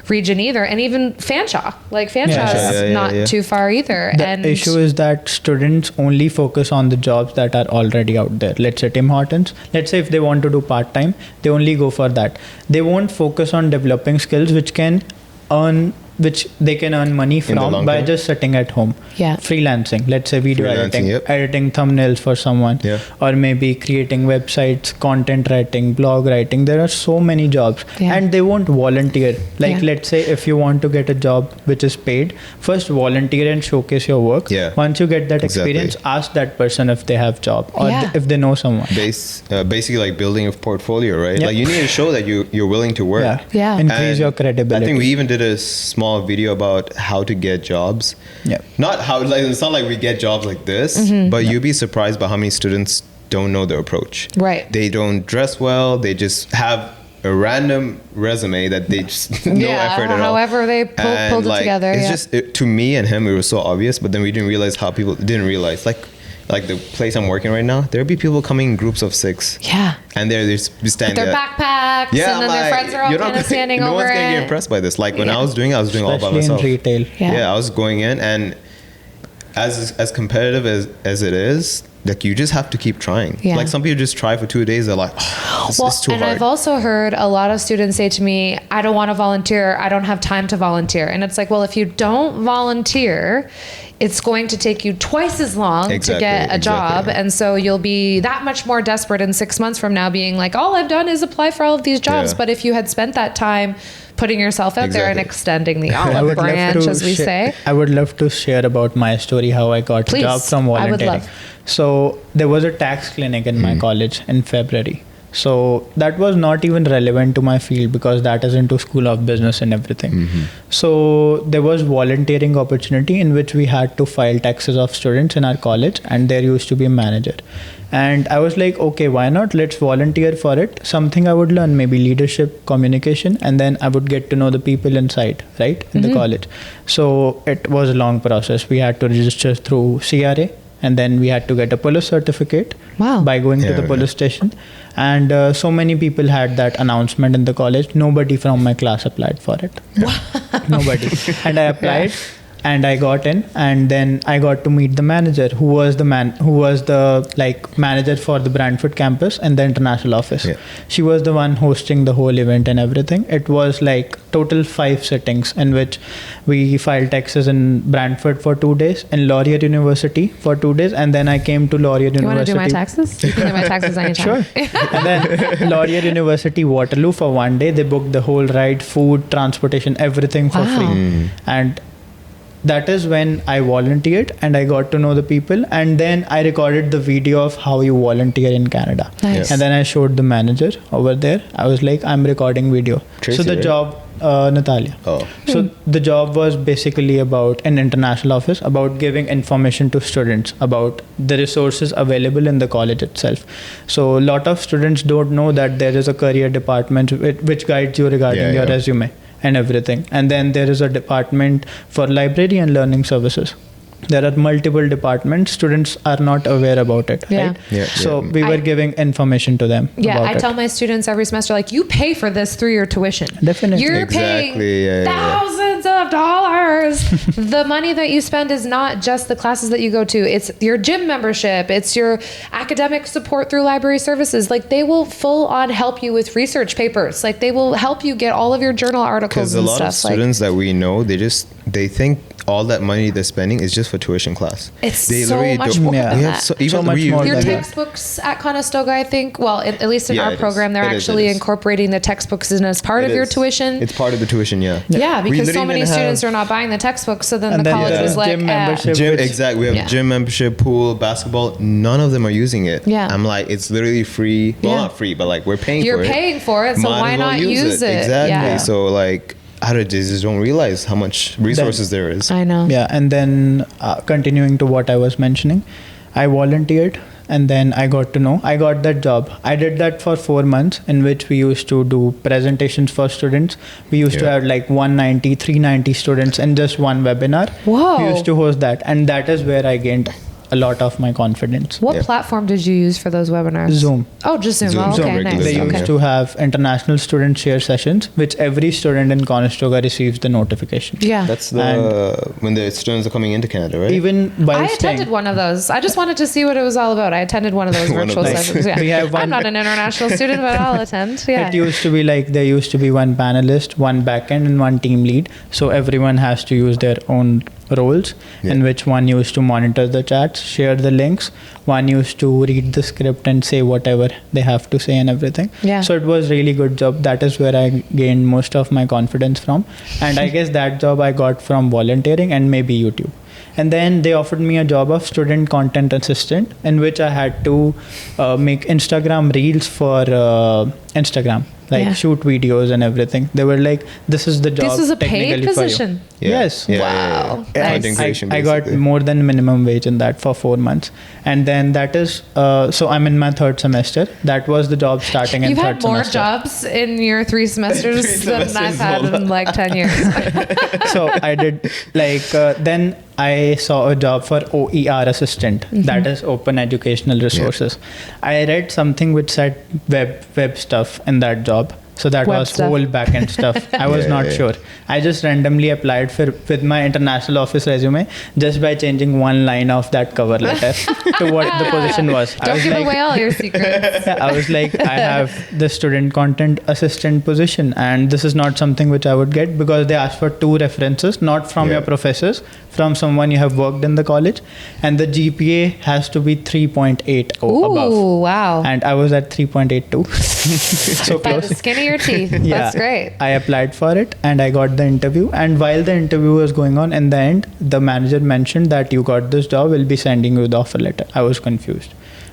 region either. And even Fanshawe, is not too far either. The issue is that students only focus on the jobs that are already out there. Let's say Tim Hortons. Let's say if they want to do part-time, they only go for that. They won't focus on developing skills which they can earn money from by just sitting at home. Freelancing. Let's say video editing thumbnails for someone, or maybe creating websites, content writing, blog writing. There are so many jobs, and they won't volunteer. Let's say if you want to get a job which is paid, first volunteer and showcase your work. Once you get that experience, ask that person if they have job or if they know someone. Basically like building a portfolio, right? Like you need to show that you're willing to work. Increase your credibility. I think we even did a small video about how to get jobs. Not how, like, it's not like we get jobs like this, but you'd be surprised by how many students don't know the approach. Right. They don't dress well. They just have a random resume that they just no effort at all. However they pulled it together. It's just to me and him, it was so obvious, but then we didn't realize how people didn't realize. Like the place I'm working right now, there'll be people coming in groups of 6. And they're just standing with their there. backpacks, and then their friends are all kind of standing over it. No one's going to get impressed by this. Like when I was doing it, I was doing Especially all by myself. in retail. I was going in, and as competitive as it is, like you just have to keep trying. Like some people just try for 2 days, they're like, this is too hard. I've also heard a lot of students say to me, I don't want to volunteer, I don't have time to volunteer. And it's like, well, if you don't volunteer, it's going to take you twice as long to get a job. And so you'll be that much more desperate in 6 months from now, being like, all I've done is apply for all of these jobs. But if you had spent that time putting yourself out there and extending the olive branch, as we say. I would love to share about my story, how I got a job from volunteering. I would love. So there was a tax clinic in my college in February. So that was not even relevant to my field because that is into School of Business and everything. So there was volunteering opportunity in which we had to file taxes of students in our college, and there used to be a manager. And I was like, okay, why not? Let's volunteer for it. Something I would learn, maybe leadership, communication, and then I would get to know the people inside, right, in the college. So it was a long process. We had to register through CRA, and then we had to get a police certificate by going to the police station. And so many people had that announcement in the college. Nobody from my class applied for it. Nobody. And I applied. And I got in, and then I got to meet the manager, who was the manager for the Brantford campus and the international office. She was the one hosting the whole event and everything. It was like total 5 sittings in which we filed taxes in Brantford for 2 days, in Laurier University for 2 days, and then I came to Laurier University. You want to do my taxes? You can do my taxes anytime. Sure. And then Laurier University Waterloo for 1 day. They booked the whole ride, food, transportation, everything for free. And that is when I volunteered and I got to know the people, and then I recorded the video of how you volunteer in Canada. Nice. And then I showed the manager over there. I was like, I'm recording video. Tracy, so the job, Natalia. So the job was basically about an international office, about giving information to students about the resources available in the college itself. So a lot of students don't know that there is a career department which guides you regarding your resume and everything. And then there is a department for library and learning services. There are multiple departments. Students are not aware about it, right? So we were giving information to them. I tell my students every semester, like, you pay for this through your tuition. Definitely. You're paying thousands of dollars. The money that you spend is not just the classes that you go to. It's your gym membership. It's your academic support through library services. Like, they will full on help you with research papers. Like, they will help you get all of your journal articles and stuff. Because a lot of students that we know, they just they think all that money they're spending is just for tuition class. It's They so literally much don't- more Yeah. than we that. have so, even So much we more Your than that. textbooks at Conestoga, I think, well, at least in Yeah, our it is. program, they're It is, actually it is. incorporating the textbooks in as part It of your is. tuition. It's part of the tuition, yeah. Yeah, We because so literally many even students have- are not buying the textbooks, so then And the then college the was like, gym membership. Gym, which- exactly. We have Yeah. gym membership, pool, basketball. None of them are using it. Yeah. I'm like, it's literally free. Well, Yeah. not free, but like we're paying You're for it. paying for it, so Might why as well not use it? Exactly. Yeah. So like, they just don't realize how much resources there is. I know. Yeah, and then continuing to what I was mentioning, I volunteered and then I got to know. I got that job. I did that for 4 months, in which we used to do presentations for students. We used to Yeah. have like 190, 390 students in just one webinar. Whoa. We used to host that, and that is where I gained a lot of my confidence. What Yeah. platform did you use for those webinars? Zoom. Oh, just Zoom. Zoom. Oh, Zoom, okay, regular nice. They Zoom, used Okay. to have international student share sessions, which every student in Conestoga receives the notification. Yeah. That's the when the students are coming into Canada, right? Even while I staying, attended one of those. I just wanted to see what it was all about. I attended one of those One of virtual those. sessions. Yeah. We have I'm one- not an international student, but I'll attend. Yeah. It used to be like there used to be one panelist, one backend, and one team lead. So everyone has to use their own roles, in Yeah. which one used to monitor the chats, share the links, one used to read the script and say whatever they have to say and everything. Yeah. So it was really good job. That is where I gained most of my confidence from. And I guess that job I got from volunteering and maybe YouTube. And then they offered me a job of student content assistant, in which I had to make Instagram reels for Instagram, like Yeah. shoot videos and everything. They were like, "This is the job." This is a paid technically for you." position. Yeah. Yes. Wow. Yeah, Content creation, I got basically. more than minimum wage in that for 4 months, and then that is so I'm in my third semester. That was the job starting in You've third had more semester. jobs in your 3 semesters than semesters, I've had hold in like 10 years. So I did like then I saw a job for OER assistant. Mm-hmm. That is Open Educational Resources. I read something which said web stuff in that job. So that Web was stuff. whole backend stuff. I was Yeah, not yeah. sure. I just randomly applied for with my international office resume just by changing one line of that cover letter to what the position was. I Don't was give like, away all your secrets. yeah, I was like, I have the student content assistant position, and this is not something which I would get, because they asked for 2 references, not from your Yeah. professors, from someone you have worked in the college, and the GPA has to be 3.8 or above. Ooh, wow. And I was at 3.82. So By close. the skin of your teeth. That's great. I applied for it and I got the interview. And while the interview was going on, in the end, the manager mentioned that you got this job, we'll be sending you the offer letter. I was confused.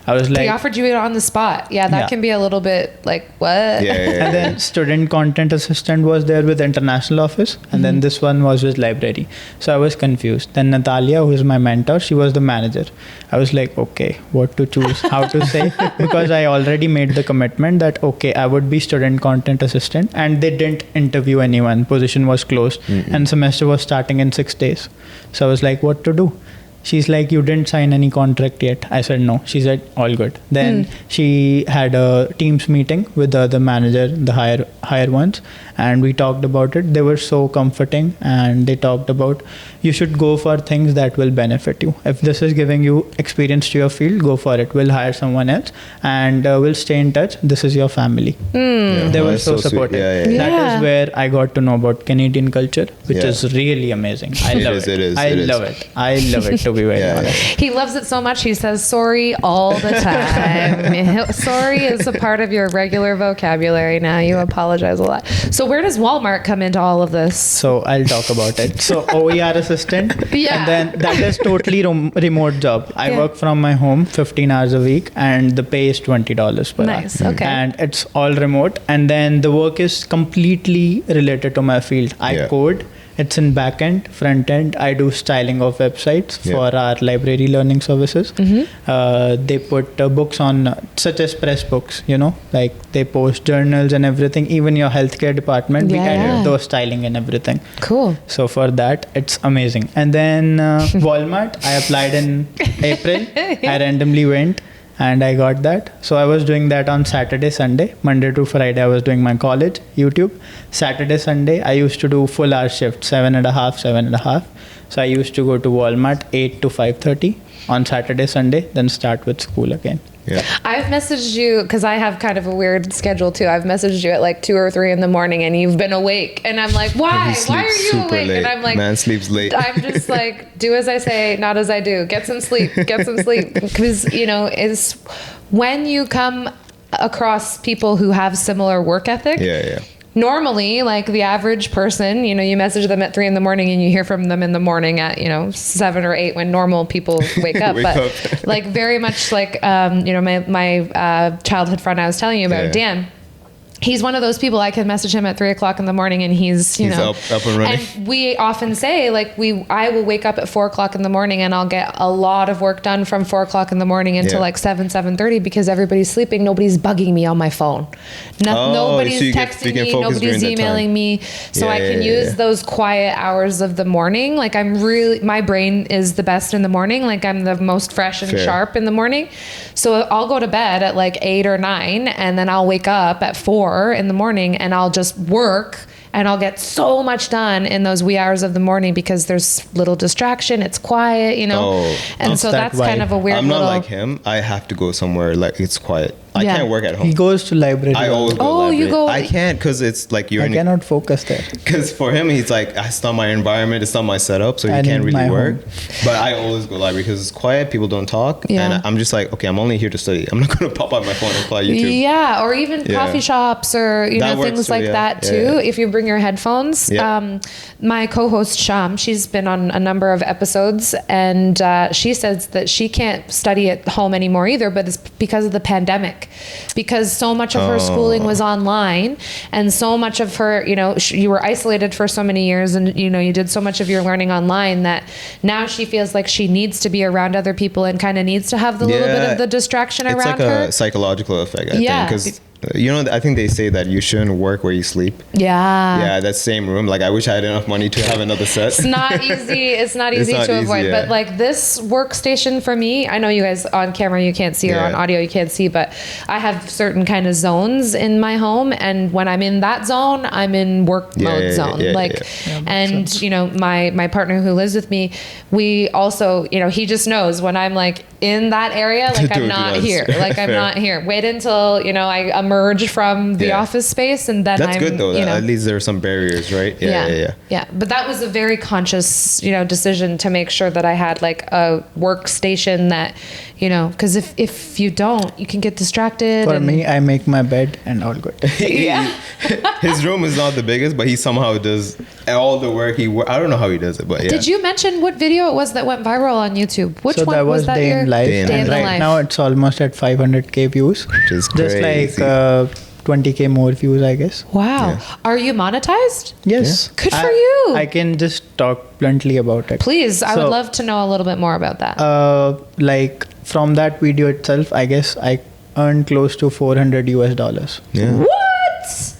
I was They like, offered you it on the spot. Yeah, that Yeah. can be a little bit like, what? Yeah. and then student content assistant was there with international office, and then this one was with library. So I was confused. Then Natalia, who is my mentor, she was the manager. I was like, okay, what to choose, how to say, because I already made the commitment that okay, I would be student content assistant, and they didn't interview anyone. Position was closed, and semester was starting in 6 days. So I was like, what to do? She's like, you didn't sign any contract yet. I said, no. She said, all good. Then she had a Teams meeting with the other manager, the higher ones, and we talked about it. They were so comforting, and they talked about you should go for things that will benefit you. If this is giving you experience to your field, go for it. We'll hire someone else, and we'll stay in touch. This is your family. Yeah. They were That's so sweet. supportive. Yeah. That Yeah. is where I got to know about Canadian culture, which Yeah. is really amazing. I It love is, it. it is, I it is. love it. I love it, to be very Yeah, honest. He loves it so much, he says sorry all the time. Sorry is a part of your regular vocabulary now. You apologize a lot. So where does Walmart come into all of this? So I'll talk about it. So OER assistant, Yeah. and then that is totally remote job. I Yeah. work from my home 15 hours a week, and the pay is $20 per hour. Nice, okay. And it's all remote, and then the work is completely related to my field. I Yeah. code. It's in back end, front end. I do styling of websites Yeah. for our library learning services. They put books on, such as press books, like they post journals and everything. Even your healthcare department, we Yeah. edit those styling and everything. Cool. So for that, it's amazing. And then Walmart, I applied in April. I randomly went and I got that. So I was doing that on Saturday, Sunday. Monday to Friday, I was doing my college, YouTube. Saturday, Sunday, I used to do full hour shift, 7.5, 7.5. So I used to go to Walmart 8 to 5:30 on Saturday, Sunday, then start with school again. Yeah. I've messaged you because I have kind of a weird schedule too. I've messaged you at like 2 or 3 in the morning and you've been awake. And I'm like, why? He Why sleeps are you super awake? late. And I'm like, Man sleeps late. I'm just like, do as I say, not as I do. Get some sleep. Get some sleep. Because, it's when you come across people who have similar work ethic. Yeah. Normally, like the average person, you message them at 3 in the morning and you hear from them in the morning at, 7 or 8 when normal people wake up. Like very much like, my childhood friend I was telling you about, Dan. He's one of those people I can message him at 3 o'clock in the morning and he's up and running. And we often say like I will wake up at 4 o'clock in the morning and I'll get a lot of work done from 4 o'clock in the morning until like 7:30 because everybody's sleeping. Nobody's bugging me on my phone. Nobody's texting me. Nobody's emailing me. So I can use those quiet hours of the morning. Like my brain is the best in the morning. Like I'm the most fresh and sharp in the morning. So I'll go to bed at like 8 or 9 and then I'll wake up at 4 in the morning and I'll just work and I'll get so much done in those wee hours of the morning because there's little distraction. It's quiet, and so that's kind of a weird. I'm not like him. I have to go somewhere like it's quiet. I can't work at home. He goes to library. I always go to library. You go. I can't because it's like I cannot focus there. Because for him, he's like, it's not my environment, it's not my setup, so he can't really work. But I always go library because it's quiet, people don't talk, and I'm just like, okay, I'm only here to study. I'm not going to pop out my phone and play YouTube. Yeah, or even coffee shops or things like that too. If you bring your headphones. My co-host Sham, she's been on a number of episodes, and she says that she can't study at home anymore either, but it's because of the pandemic. Because so much of her schooling was online and so much of her, you were isolated for so many years and, you did so much of your learning online that now she feels like she needs to be around other people and kind of needs to have the little bit of the distraction around her. It's like a psychological effect, I think. Because I think they say that you shouldn't work where you sleep. Yeah, that same room. Like, I wish I had enough money to have another set. It's not easy. It's not easy to avoid. But like this workstation for me, I know you guys on camera you can't see or on audio you can't see, but I have certain kind of zones in my home, and when I'm in that zone, I'm in work mode zone. My partner who lives with me, we also, he just knows when I'm like in that area, like I'm not here. Like I'm not here. Wait until, I emerge from the office space and then That's good though. At least there are some barriers, right? Yeah. But that was a very conscious, decision to make sure that I had like a workstation that, because if you don't, you can get distracted. For me, I make my bed and all good. His room is not the biggest, but he somehow does all the work. I don't know how he does it, but yeah. Did you mention what video it was that went viral on YouTube? Which one was that? Day in Life. Day in Right Life. now it's almost at 500k views. Which is just crazy. like 20k more views, I guess. Wow. Yeah. Are you monetized? Yes. Good for you. I can just talk bluntly about it. Please, I would love to know a little bit more about that. Like from that video itself, I guess I earned close to $400. Yeah. What?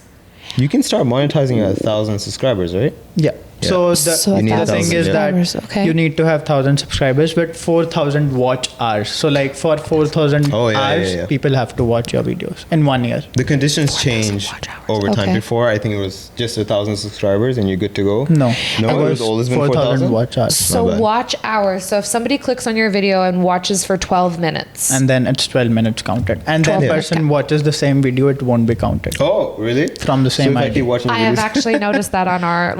You can start monetizing at 1,000 subscribers, right? Yeah. So the You thing is that you need to have 1,000 subscribers, but 4,000 watch hours. So like for 4,000 hours, people have to watch your videos in 1 year. The conditions change over time. Before, I think it was just 1,000 subscribers and you're good to go. No, it was always been 4,000 watch hours. So watch hours. So if somebody clicks on your video and watches for 12 minutes. And then it's 12 minutes counted. And then person watches the same video, it won't be counted. Oh, really? From the same ID. I have actually noticed that on our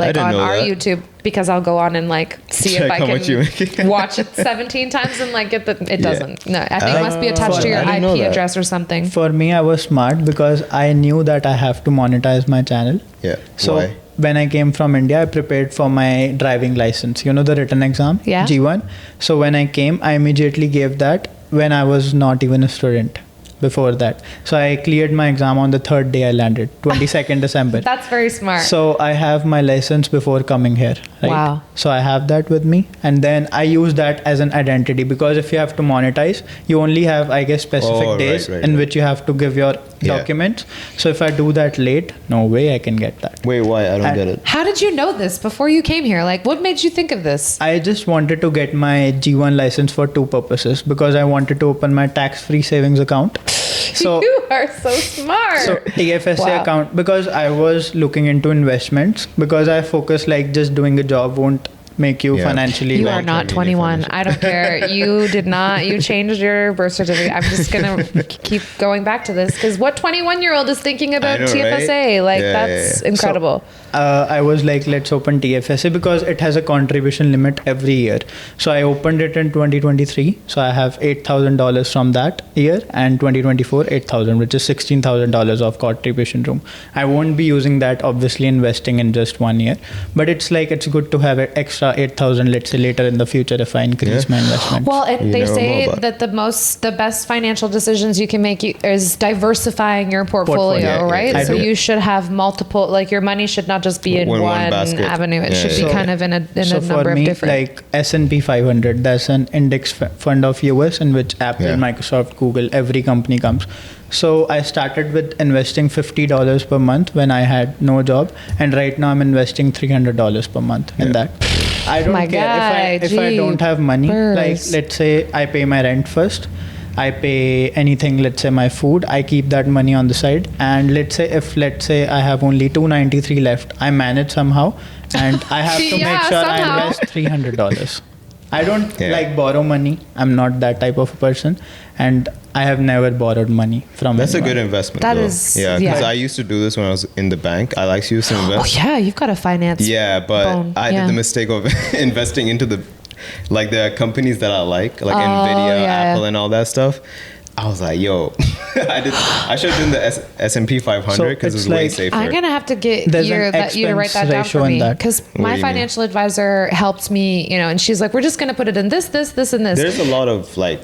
YouTube, because I'll go on and like see if I can watch it 17 times and like get it doesn't. No, I think it must be attached to your IP address or something. For me, I was smart because I knew that I have to monetize my channel. Yeah. So why? When I came from India, I prepared for my driving license, the written exam, G1. So when I came, I immediately gave that when I was not even a student. Before that, so I cleared my exam on the 3rd day I landed, 22nd December. That's very smart. So I have my license before coming here, right? Wow. So I have that with me, and then I use that as an identity, because if you have to monetize, you only have, I guess, specific days in which you have to give your documents. So if I do that late, no way I can get that. Wait, why? I don't get it. How did you know this before you came here? Like, what made you think of this? I just wanted to get my G1 license for 2 purposes, because I wanted to open my tax-free savings account. So you are so smart. So TFSA account, because I was looking into investments, because I focus like just doing a job won't make you Yeah. financially. You like- are not 21. I don't care. You did not. You changed your birth certificate. I'm just gonna keep going back to this because what 21-year-old is thinking about know, TFSA? right? Like Yeah, that's yeah. incredible. I was like, let's open TFSA because it has a contribution limit every year. So I opened it in 2023. So I have $8,000 from that year, and 2024 $8,000, which is $16,000 of contribution room. I won't be using that, obviously, investing in just 1 year, but it's like it's good to have an extra 8,000, let's say later in the future if I increase my investment. Well, You they never say know about- that the best financial decisions you can make is diversifying your portfolio, Portfolio. Yeah, right? yeah, So yeah. you should have multiple. Like your money should not just be in One one basket. avenue. It Yeah, should be yeah. kind of in a So number for of me, different. like S&P 500, that's an index fund of US in which Apple, Yeah. Microsoft, Google, every company comes. So I started with investing $50 per month when I had no job, and right now I'm investing $300 per month in that. I don't My care guy, if I don't have money. Like jeepers. let's say I pay my rent first. I pay anything, let's say my food, I keep that money on the side. And let's say I have only $293 left, I manage somehow, and I have to Yeah, make sure somehow. I invest $300. I don't Yeah. like borrow money. I'm not that type of a person, and I have never borrowed money from That's a anyone. good investment. That though. is- yeah, because yeah. I used to do this when I was in the bank. I like to use to Oh invest. yeah, you've got a finance. Yeah, but bone. I Yeah. did the mistake of investing into the companies that I like Oh, Nvidia, yeah. Apple, and all that stuff. I was like, yo, I should have done the S&P 500 So because it's it's way like- safer. I'm gonna have to get There's you an to write that expense down ratio for in me that. because What do my you mean? financial advisor helped me, and she's like, we're just gonna put it in this, and this. There's a lot of like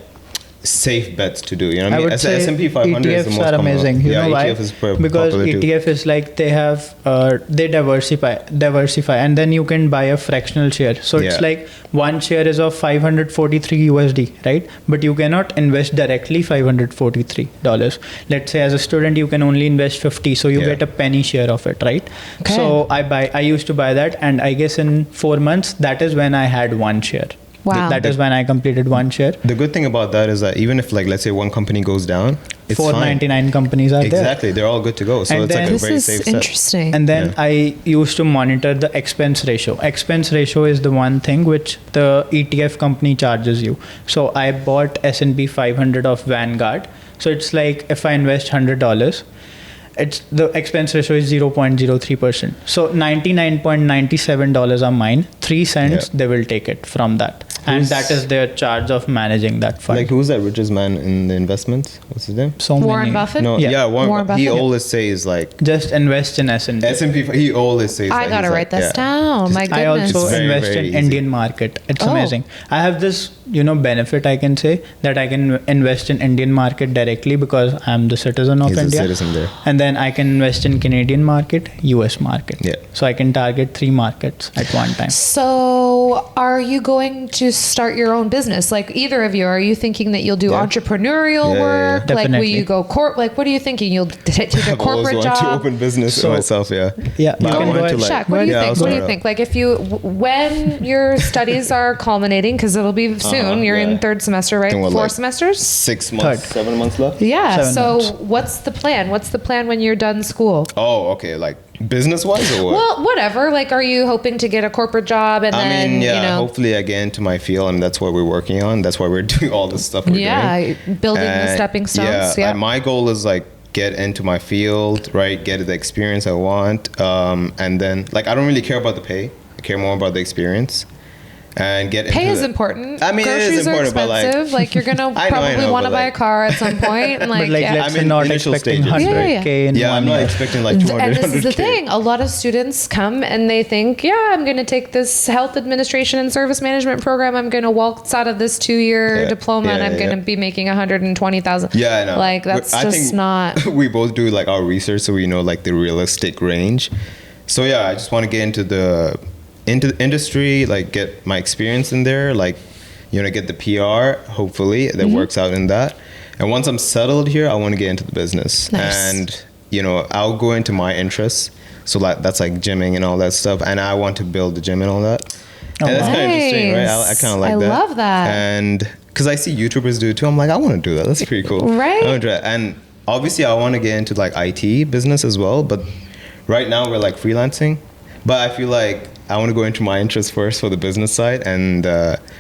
safe bets to do. You know what I I mean? would say S&P 500 is the ETFs most are common. amazing. You Yeah, know why? ETF is Because popular too. ETF is like they have they diversify, and then you can buy a fractional share. So it's Yeah. like one share is of 543 USD, right? But you cannot invest directly $543. Let's say as a student you can only invest 50, so you Yeah. get a penny share of it, right? Okay. So I used to buy that, and I guess in 4 months that is when I had one share. Wow. That is when I completed one share. The good thing about that is that even if let's say one company goes down, it's 499 companies are fine. there. Exactly, they're all good to go. So And it's like then- a This very is safe set. interesting. And then Yeah. I used to monitor the expense ratio. Expense ratio is the one thing which the ETF company charges you. So I bought S&P 500 of Vanguard. So it's like if I invest $100, it's the expense ratio is 0.03%. So $99.97 are mine. 3 cents Yeah. they will take it from that. And Who's- that is their charge of managing that fund. Like who's that richest man in the investments? What's his name? so Warren many. Buffett. No, Yeah. yeah, Warren He Buffett. always says like Just invest in S&P. S&P. He always says. I that. gotta He's write like, this yeah. down. My I goodness. also It's very, invest very in easy. Indian market. It's Oh. amazing. I have this, benefit I can say that I can invest in Indian market directly because I'm the citizen of He's a India. citizen there. And then I can invest in Canadian market, US market. Yeah. So I can target 3 markets at one time. So, are you going to start your own business? Like either of you, are you thinking that you'll do Yeah. entrepreneurial Yeah, yeah, work? yeah. Like, will Definitely. you go like what are you thinking? You'll take a I've always corporate wanted to job? open business So- myself. Yeah. Yeah, But you I can wanted go to ahead. like. Shak, what do you yeah, think? I'll What do you start think? Like if when your studies are culminating, because it'll be soon, you're in yeah. 3rd semester, right? Think what, 4 like, semesters? 6 months, Third. 7 months left. Yeah. 7 So months. what's the plan? What's the plan when you're done school? Oh, okay. Like business wise or what? Well, whatever. Like, are you hoping to get a corporate job and I then, mean, yeah. you know, Hopefully, I get into my field, and that's what we're working on. That's why we're doing all this stuff. We're doing. building the And, stepping stones. Yeah. and my goal is like get into my field, right? Get the experience I want, and then like I don't really care about the pay. I care more about the experience, and get Pay into is the- important. I mean, it is groceries important, are but, like- expensive. Like, you're gonna I probably know, want to but, buy a like- car at some point. And, like, But like, yeah. let's I'm say in not initial expecting stages. 100K in Yeah, I'm one not year. expecting like 200. And this is the 100K. thing. A lot of students come and they think, yeah, I'm going to take this health administration and service management program. I'm going to waltz out of this 2-year Yeah. diploma and Yeah, I'm yeah, going to yeah. be making 120,000. Yeah, I know. Like, that's I just think not. We both do like our research, so we know like the realistic range. So yeah, I just want to get into the industry, like get my experience in there, like get the PR. Hopefully, that Mm-hmm. works out in that. And once I'm settled here, I want to get into the business, Nice. and I'll go into my interests. So like that's like gymming and all that stuff, and I want to build the gym and all that. Oh, And that's kind of interesting, right? I nice. kind of like I that. love that. And because I see YouTubers do it too, I'm like, I want to do that. That's pretty cool. Right. I wanna try it. And obviously, I want to get into like IT business as well. But right now, we're like freelancing. But I feel like I want to go into my interest first for the business side and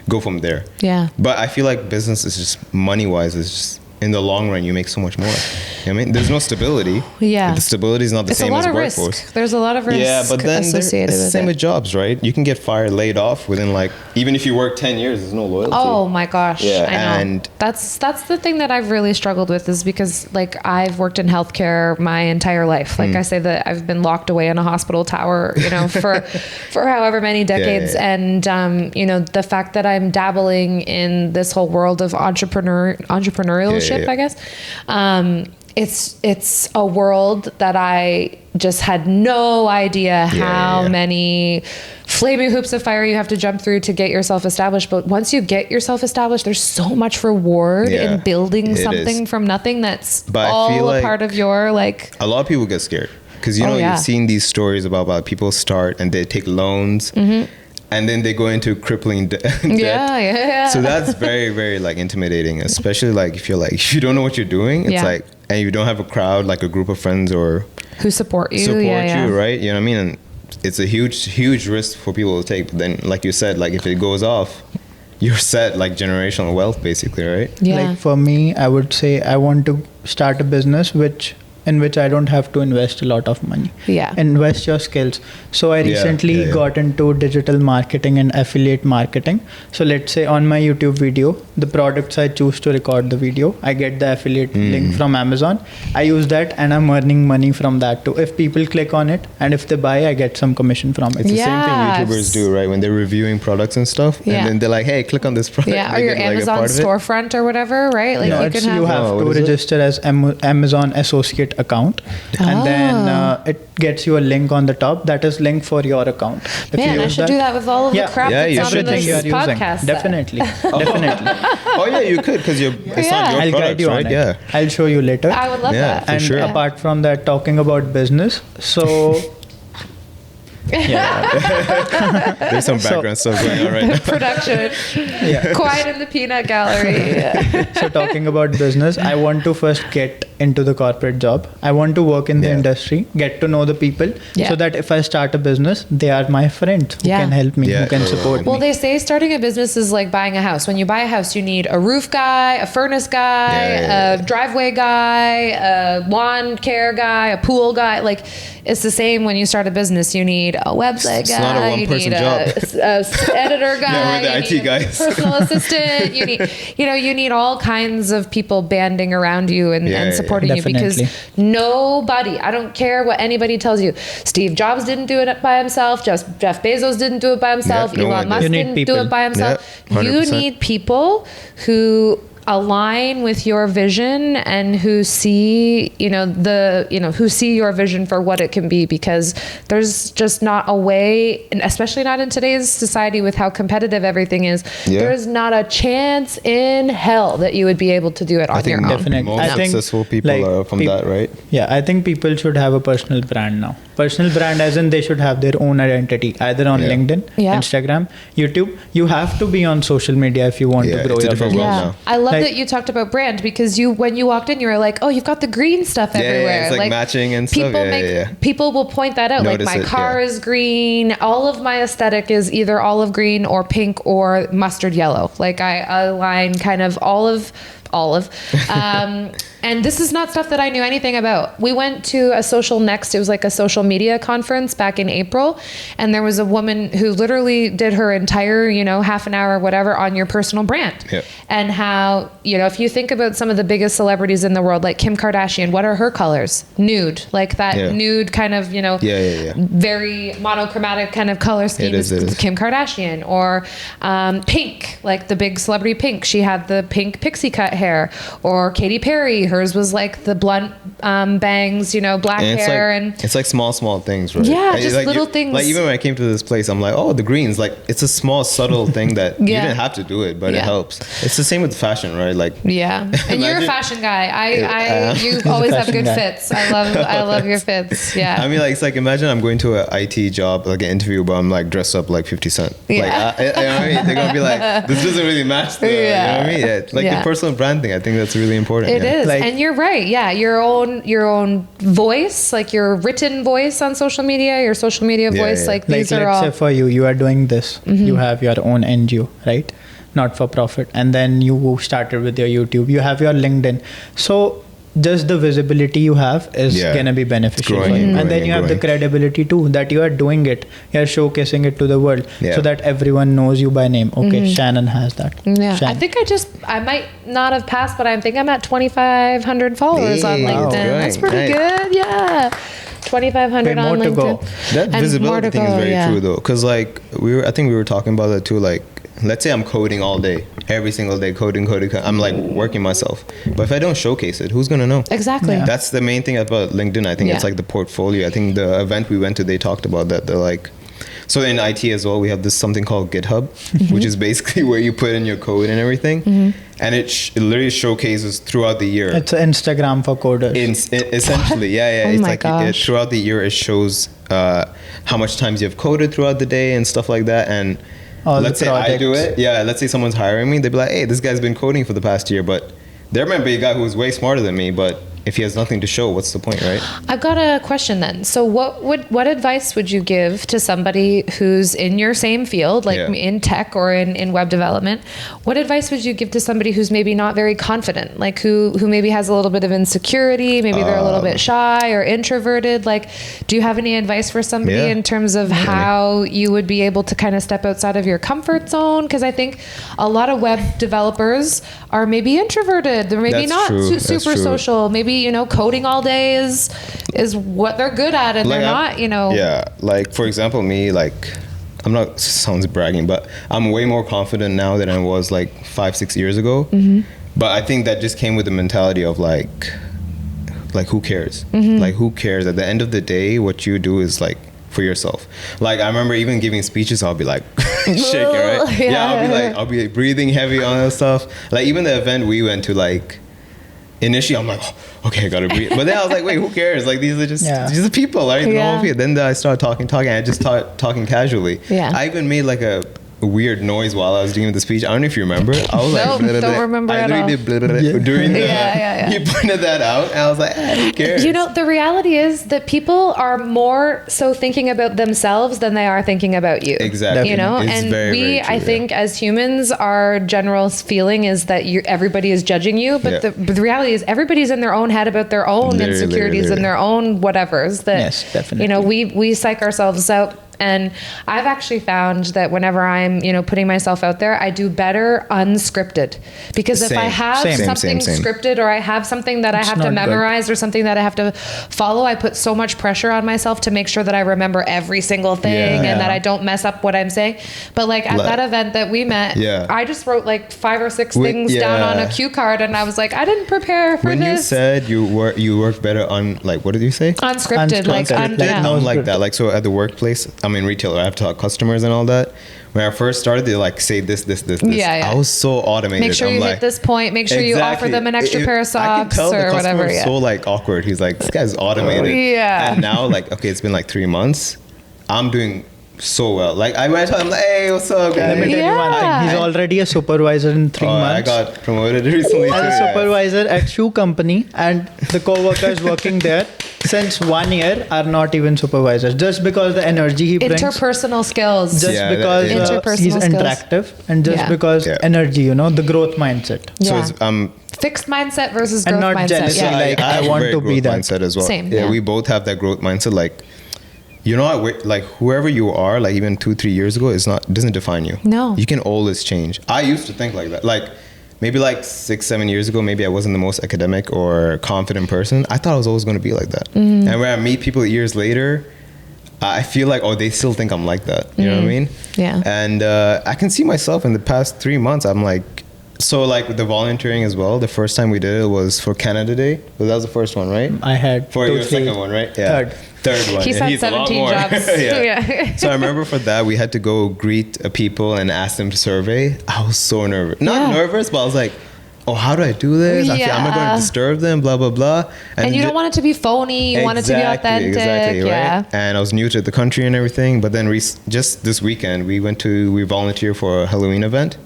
go from there. Yeah. But I feel like business is just money-wise, it's just in the long run, you make so much more. You know what I mean? There's no stability. Yeah. The stability is not the same as workforce. Risk. There's a lot of risk. Yeah, but then associated it's the with same it. with jobs, right? You can get fired, laid off within like, even if you work 10 years, there's no loyalty. Oh my gosh. Yeah, I know. and that's the thing that I've really struggled with, is because like I've worked in healthcare my entire life. Like I say that I've been locked away in a hospital tower, you know, for however many decades. Yeah. And you know, the fact that I'm dabbling in this whole world of entrepreneurship, Yeah. I guess. It's a world that I just had no idea how many flaming hoops of fire you have to jump through to get yourself established. But once you get yourself established, there's so much reward in building something from nothing that's all I feel a like part of your like. a lot of people get scared because you know you've seen these stories about people start and they take loans. And then they go into crippling debt. Yeah. So that's very, very like intimidating, especially like if you don't know what you're doing, it's like, and you don't have a crowd, like a group of friends or who support you, right? You know what I mean? And it's a huge risk for people to take. But then, like you said, like if it goes off, you're set like generational wealth, basically, right? Yeah. Like for me, I would say I want to start a business in which I don't have to invest a lot of money. Yeah. Invest your skills. So I recently got into digital marketing and affiliate marketing. So let's say on my YouTube video, the products I choose to record the video, I get the affiliate link from Amazon. I use that and I'm earning money from that too. If people click on it and if they buy, I get some commission from it. It's the same thing YouTubers do, right? When they're reviewing products and stuff, and then they're like, hey, click on this product. Yeah, or your Amazon storefront or whatever, right? Like no, you have to register as Amazon associate account, and then it gets you a link on the top that is link for your account. If Man, I should do that with all of the crap that's on everything this you are podcast. using. Definitely. Oh yeah, you could because it's not your I'll products, guide you right? on it. Yeah, I'll show you later. I would love that. And sure. apart from that, talking about business, so there's some background stuff going on right now. Production. Quiet in the peanut gallery. So talking about business, I want to first get into the corporate job. I want to work in the industry, get to know the people, so that if I start a business, they are my friends who can help me, who can support me. Well, they say starting a business is like buying a house. When you buy a house, you need a roof guy, a furnace guy, a driveway guy, a lawn care guy, a pool guy. Like, it's the same when you start a business. You need a website guy. It's not a one-person job. A editor guy. Yeah, we're the IT guys. Personal assistant. You need all kinds of people banding around you and supporting you, because nobody, I don't care what anybody tells you. Steve Jobs didn't do it by himself. Jeff Bezos didn't do it by himself. Elon Musk didn't do it by himself. You need people who align with your vision and who see who see your vision for what it can be, because there's just not a way, and especially not in today's society with how competitive everything is, there's not a chance in hell that you would be able to do it on your own. Definitely. Most successful people are from that, right? I think people should have a personal brand now. Personal brand as in they should have their own identity, either on LinkedIn, Instagram, YouTube. You have to be on social media if you want to grow your business. I love that you talked about brand, because when you walked in, you were like, oh, you've got the green stuff everywhere. It's like matching and stuff. People will point that out. Notice, like my car is green. All of my aesthetic is either olive green or pink or mustard yellow. Like I align kind of olive. And this is not stuff that I knew anything about. We went to a social next. It was like a social media conference back in April. And there was a woman who literally did her entire, half an hour or whatever on your personal brand. Yep. And how, if you think about some of the biggest celebrities in the world, like Kim Kardashian, what are her colors? Nude. Like that nude kind of, very monochromatic kind of color scheme is Kim Kardashian. Or Pink, like the big celebrity Pink. She had the pink pixie cut hair. Or Katy Perry, hers was like the blunt bangs, black hair. It's like small things, right? Yeah, just like little things. Like even when I came to this place, I'm like, oh, the greens. Like it's a small, subtle thing that you didn't have to do it, but it helps. It's the same with fashion, right? Like and you're a fashion guy. You always have good fits. I love your fits. Yeah. I mean, like it's like imagine I'm going to an IT job, like an interview, but I'm like dressed up like 50 Cent. Like, you know what I mean? They're gonna be like, this doesn't really match the. You know what I mean? Like the personal brand brand thing. I think that's really important. It is, Like- and you're right. Yeah, your own voice, like your written voice on social media, your social media Yeah, voice. yeah. Like Like these are let's all. say for you are doing this. You have your own NGO, right? Not for profit, and then you started with your YouTube. You have your LinkedIn. So just the visibility you have is Yeah. gonna be beneficial Growing for you. and And then growing you and have the growing. credibility too, that you are doing it. You are showcasing it to the world, Yeah. so that everyone knows you by name. Okay, Shannon has that. Yeah, Shannon. I think I might not have passed, but I think I'm at 2,500 followers on Hey, LinkedIn. wow. That's pretty Nice. good. Yeah, 2,500 Wait, on more to LinkedIn. go. That And more visibility to thing is go, very yeah. true though, because like I think we were talking about that too. Like, let's say I'm coding all day, every single day, coding. I'm like working myself, but if I don't showcase it, who's gonna know? Exactly. Yeah. That's the main thing about LinkedIn. I think it's Yeah. like the portfolio. I think the event we went to, they talked about that. They're like, so in IT as well, we have this something called GitHub, which is basically where you put in your code and everything, and it literally showcases throughout the year. It's Instagram for coders. Essentially, yeah. Oh It's my like gosh. throughout the year, it shows how much times you've coded throughout the day and stuff like that. And All the let's say I do projects. it, yeah. Let's say someone's hiring me, they'd be like, "Hey, this guy's been coding for the past year," but there might be a guy who's way smarter than me, but if he has nothing to show, what's the point, right? I've got a question then. So what advice would you give to somebody who's in your same field, like Yeah. in tech or in web development? What advice would you give to somebody who's maybe not very confident, like who maybe has a little bit of insecurity, maybe they're a little bit shy or introverted? Like, do you have any advice for somebody Yeah. in terms of how you would be able to kind of step outside of your comfort zone? Because I think a lot of web developers are maybe introverted. They're maybe That's not true. That's super true. social. Maybe, coding all day is what they're good at, and Like, they're I'm- not, Yeah, like for example, me, like I'm not sounds bragging, but I'm way more confident now than I was like 5-6 years ago. But I think that just came with the mentality of like who cares? Like who cares? At the end of the day, what you do is like for yourself. Like I remember even giving speeches, I'll be like shaking, right? Yeah. I'll be breathing heavy on that stuff. Like even the event we went to, like initially I'm like, oh, okay, I gotta breathe. But then I was like, wait, who cares? Like these are just these are people, right? Yeah. Then I started talking. I just started talking casually. Yeah. I even made like a weird noise while I was doing the speech. I don't know if you remember. I was like, Nope, blah, blah, don't blah. remember I at literally all. did blah, blah, blah, during the. Yeah. He pointed that out, and I was like, who cares? The reality is that people are more so thinking about themselves than they are thinking about you. Exactly. It's It's very, we, very true, I think, as humans, our general feeling is that everybody is judging you, but Yeah. the reality is everybody's in their own head about their own Literally, insecurities and their own whatevers. That Yes, definitely. we psych ourselves out. And I've actually found that whenever I'm, putting myself out there, I do better unscripted. Because if I Same. have Same. something Same. scripted, or I have something that I It's have to not good. memorize or something that I have to follow, I put so much pressure on myself to make sure that I remember every single thing Yeah. and that I don't mess up what I'm saying. But like at Like- that event that we met, Yeah. I just wrote like 5 or 6 Wait, things down on a yeah. cue card, and I was like, I didn't prepare for when you this. said you work better on, like, what did you say? Unscripted, like Unscripted. Did yeah. No I'm like scripted. that. Like, so at the workplace, I'm in retail. I have to talk customers and all that. When I first started, they like say this. Yeah. I was so automated. Make sure I'm you like, hit this point. Make sure you offer them an extra pair of I can socks tell the or customer whatever. is Yeah. so like awkward. He's like, this guy's automated. Yeah. And now, like, okay, it's been like 3 months. I'm doing so well. Like, I went to him like, hey, what's up, guys? Let me tell you one Yeah. thing. He's already a supervisor in 3 I months. got promoted recently too. As a yeah. supervisor at shoe company, and the co-workers working there since 1 year are not even supervisors, just because the energy he brings, Interpersonal skills. just Yeah, that because is- Interpersonal he's skills. interactive, and just Yeah. because Yeah. energy, the growth mindset. So Yeah. it's, Fixed mindset versus And growth not mindset. jealousy, Yeah. like, I have a want very to be growth that. mindset as well. Same, Yeah, yeah. we both have that growth mindset. Like, like whoever you are, like even 2-3 years ago, doesn't define you. No. You can always change. I used to think like that. Like maybe like 6-7 years ago, maybe I wasn't the most academic or confident person. I thought I was always going to be like that. Mm-hmm. And when I meet people years later, I feel like, they still think I'm like that. You know what I mean? Yeah. And I can see myself in the past 3 months. I'm like, so like with the volunteering as well. The first time we did it was for Canada Day. Well, that was the first one, right? I had For 2, your 3, second one, right? Yeah. Third one. He's Yeah, had a lot 17 more. jobs. Yeah. So I remember for that, we had to go greet people and ask them to survey. I was so nervous. Not Yeah. nervous, but I was like, oh, how do I do this? I feel, am I going Yeah. to disturb them? Blah, blah, blah. And you don't want it to be phony. You want it to be authentic. Exactly, right? Yeah. And I was new to the country and everything. But then just this weekend, we volunteered for a Halloween event.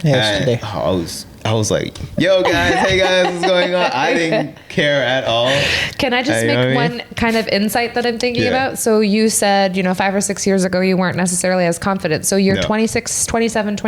yesterday. And I was like, yo guys, hey guys, what's going on? I didn't care at all. Can I just make one kind of insight that I'm thinking about? So you said, 5 or 6 years ago, you weren't necessarily as confident. So you're 27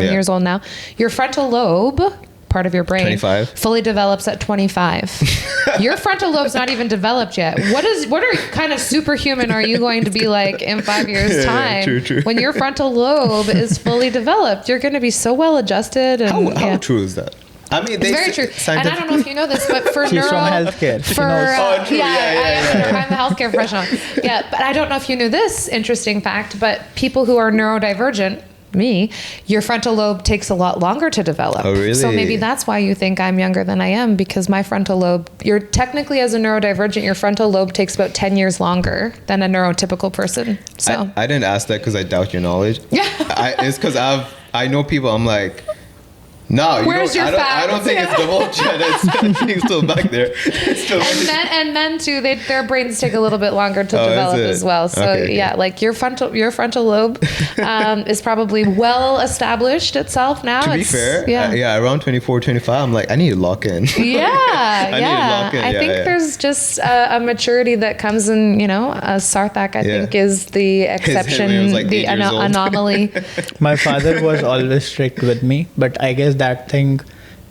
years old now. Your frontal lobe, part of your brain, 25. fully develops at 25. Your frontal lobe's not even developed yet. What are kind of superhuman are you going to be like in 5 years time? True. When your frontal lobe is fully developed, you're going to be so well adjusted. And How true is that? I mean, it's very true. And I don't know if you know this, but for She's from healthcare. True. I'm a healthcare professional. Yeah, but I don't know if you knew this interesting fact, but people who are neurodivergent, me, your frontal lobe takes a lot longer to develop. Oh, really? So maybe that's why you think I'm younger than I am, because my frontal lobe, you're technically as a neurodivergent, your frontal lobe takes about 10 years longer than a neurotypical person. So I didn't ask that because I doubt your knowledge. Yeah. It's because I know people, I'm like, no, Where's your I don't think it's developed yet. It's still back there. And men too, their brains take a little bit longer to develop as well. So okay. like your frontal lobe is probably well established itself now. To be fair, around 24, 25, I'm like, I need to lock in. Yeah, I think there's just a maturity that comes in. Sarthak, I think, is the exception, He was like the 8 years old. anomaly. My father was always strict with me, but I guess that thing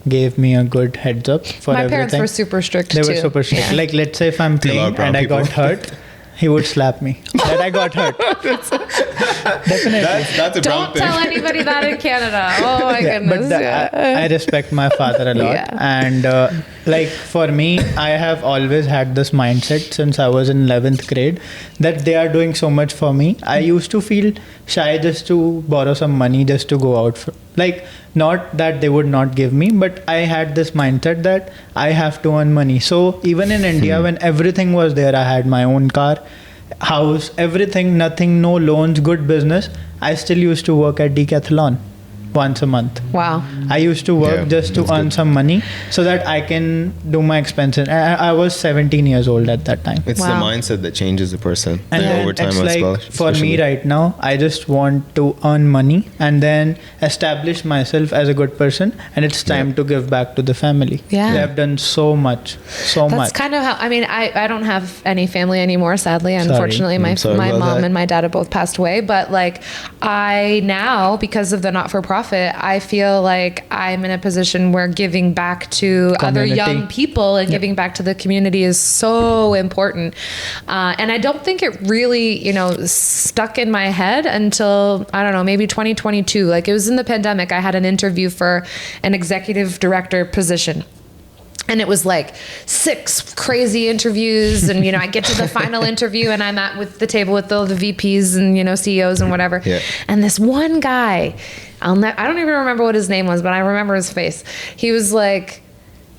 gave me a good heads up for everything. My parents were super strict They too. were super strict. Yeah. Like, let's say if I'm playing and I got hurt, he would slap me. That I got hurt. Definitely. That's a brown Don't thing. tell anybody that in Canada. Oh my goodness. But I respect my father a lot. Yeah. And like for me, I have always had this mindset since I was in 11th grade that they are doing so much for me. I used to feel shy just to borrow some money, just to go out. Like, not that they would not give me, but I had this mindset that I have to earn money. So even in India, when everything was there, I had my own car, house, everything, nothing, no loans, good business. I still used to work at Decathlon once a month. Wow. I used to work just to earn some money so that I can do my expenses. I was 17 years old at that time. It's the mindset that changes a person over time it's as like well. For me right now, I just want to earn money and then establish myself as a good person, and it's time to give back to the family. Yeah. They have done so much. That's kind of how, I don't have any family anymore, sadly. Unfortunately, my mom and my dad have both passed away. But like, I now, because of the not-for-profit, I feel like I'm in a position where giving back to other young people and giving back to the community is so important. And I don't think it really, stuck in my head until, I don't know, maybe 2022. Like, it was in the pandemic. I had an interview for an executive director position. And it was like 6 crazy interviews. And, I get to the final interview and I'm at with the table with all the VPs and, CEOs and whatever. Yeah. And this one guy, I don't even remember what his name was, but I remember his face. He was like,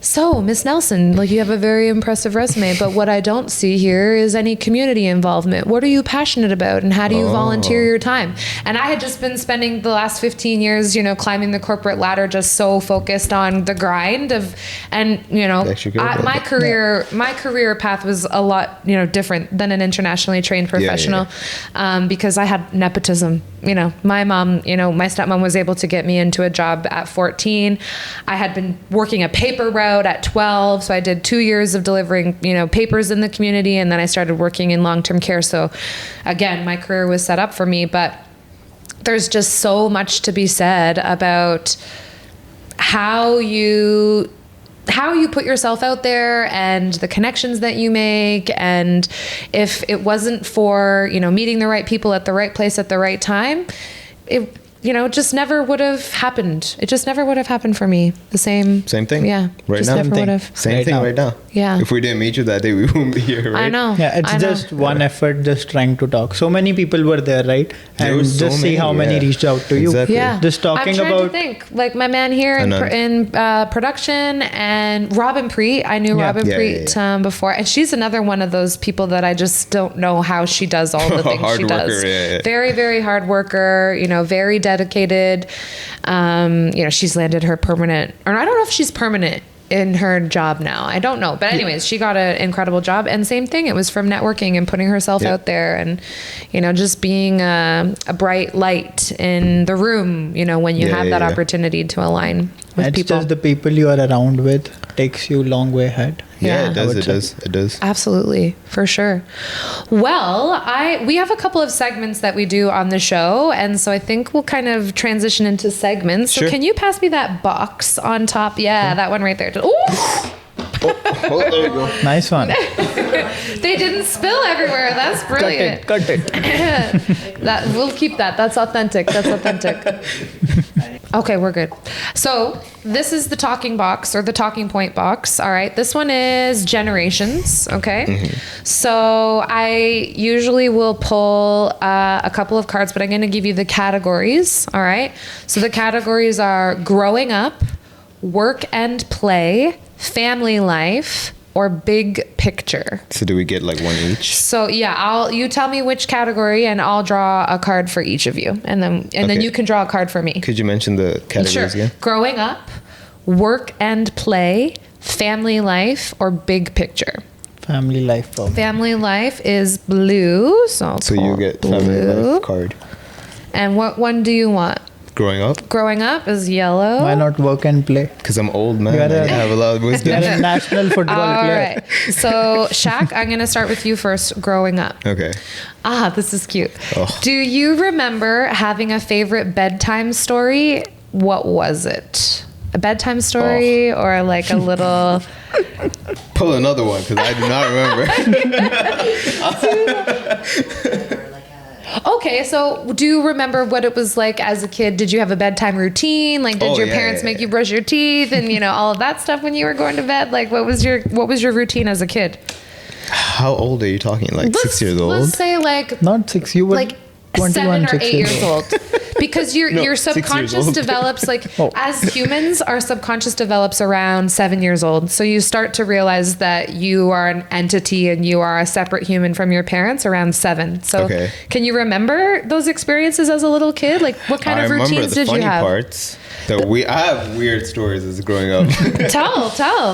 so, Miss Nelson, like, you have a very impressive resume, but what I don't see here is any community involvement. What are you passionate about, and how do you volunteer your time? And I had just been spending the last 15 years, climbing the corporate ladder, just so focused on the grind my career path was a lot, different than an internationally trained professional, because I had nepotism. My mom, my stepmom was able to get me into a job at 14. I had been working a paper route at 12. So I did 2 years of delivering, papers in the community. And then I started working in long-term care. So again, my career was set up for me, but there's just so much to be said about how you put yourself out there and the connections that you make. And if it wasn't for, meeting the right people at the right place at the right time, it just never would have happened. It just never would have happened for me. The same thing. Yeah. Right just now. never would have. Same thing right now. Yeah. If we didn't meet you that day, we wouldn't be here, right? I know. Yeah, it's just one effort, just trying to talk. So many people were there, right? And just see how many reached out to you. Exactly. Yeah. Just talking I'm trying about. to think, like my man here in production, and Robin Preet. I knew Robin Preet before, and she's another one of those people that I just don't know how she does all the things she does. Very, very hard worker. Very dedicated. She's landed her permanent, or I don't know if she's permanent in her job now. I don't know. But anyways, she got an incredible job. And same thing, it was from networking and putting herself out there and, just being a bright light in the room, when you have that opportunity to align. with It's people. just the people you are around with takes you long way ahead. Yeah. it I would does. say. It does. Absolutely, for sure. Well, we have a couple of segments that we do on the show, and so I think we'll kind of transition into segments. So Sure. can you pass me that box on top? Yeah, that one right there. Ooh! Oh, there you go. Nice one. They didn't spill everywhere. That's brilliant. Cut it. That we'll keep that. That's authentic. Okay, we're good. So this is the talking box or the talking point box. All right. This one is generations. Okay. So I usually will pull a couple of cards, but I'm going to give you the categories. All right. So the categories are growing up, work and play, family life, or big picture. So do we get like one each? So yeah, you tell me which category and I'll draw a card for each of you. And then Okay. you can draw a card for me. Could you mention the categories Sure. again? Growing up, work and play, family life, or big picture. Family life for me. Family life is blue. So I'll So you pull get blue. family life card. And what one do you want? Growing up, Growing up is yellow. Why not work and play? because I'm old, man. You are I have a lot of You're wisdom. a national football All player. right. So Shak, I'm going to start with you first. Growing up. Okay. This is cute. Oh. Do you remember having a favorite bedtime story? What was it? A bedtime story or like a little... Pull another one because I do not remember. Okay, so do you remember what it was like as a kid? Did you have a bedtime routine? Like, did Oh, your yeah, parents yeah, make yeah. you brush your teeth and all of that stuff when you were going to bed? Like, what was your routine as a kid? How old are you talking? Like 6 years old? Let's say like Not 6. You were like 21, 7 or 6 8 years old. Because your No, 6 years subconscious old. develops like Oh. as humans, our subconscious develops around 7 years old. So you start to realize that you are an entity and you are a separate human from your parents around 7. So Okay. can you remember those experiences as a little kid? Like what kind I of remember routines the did funny you have? parts. I have weird stories as growing up. Tell.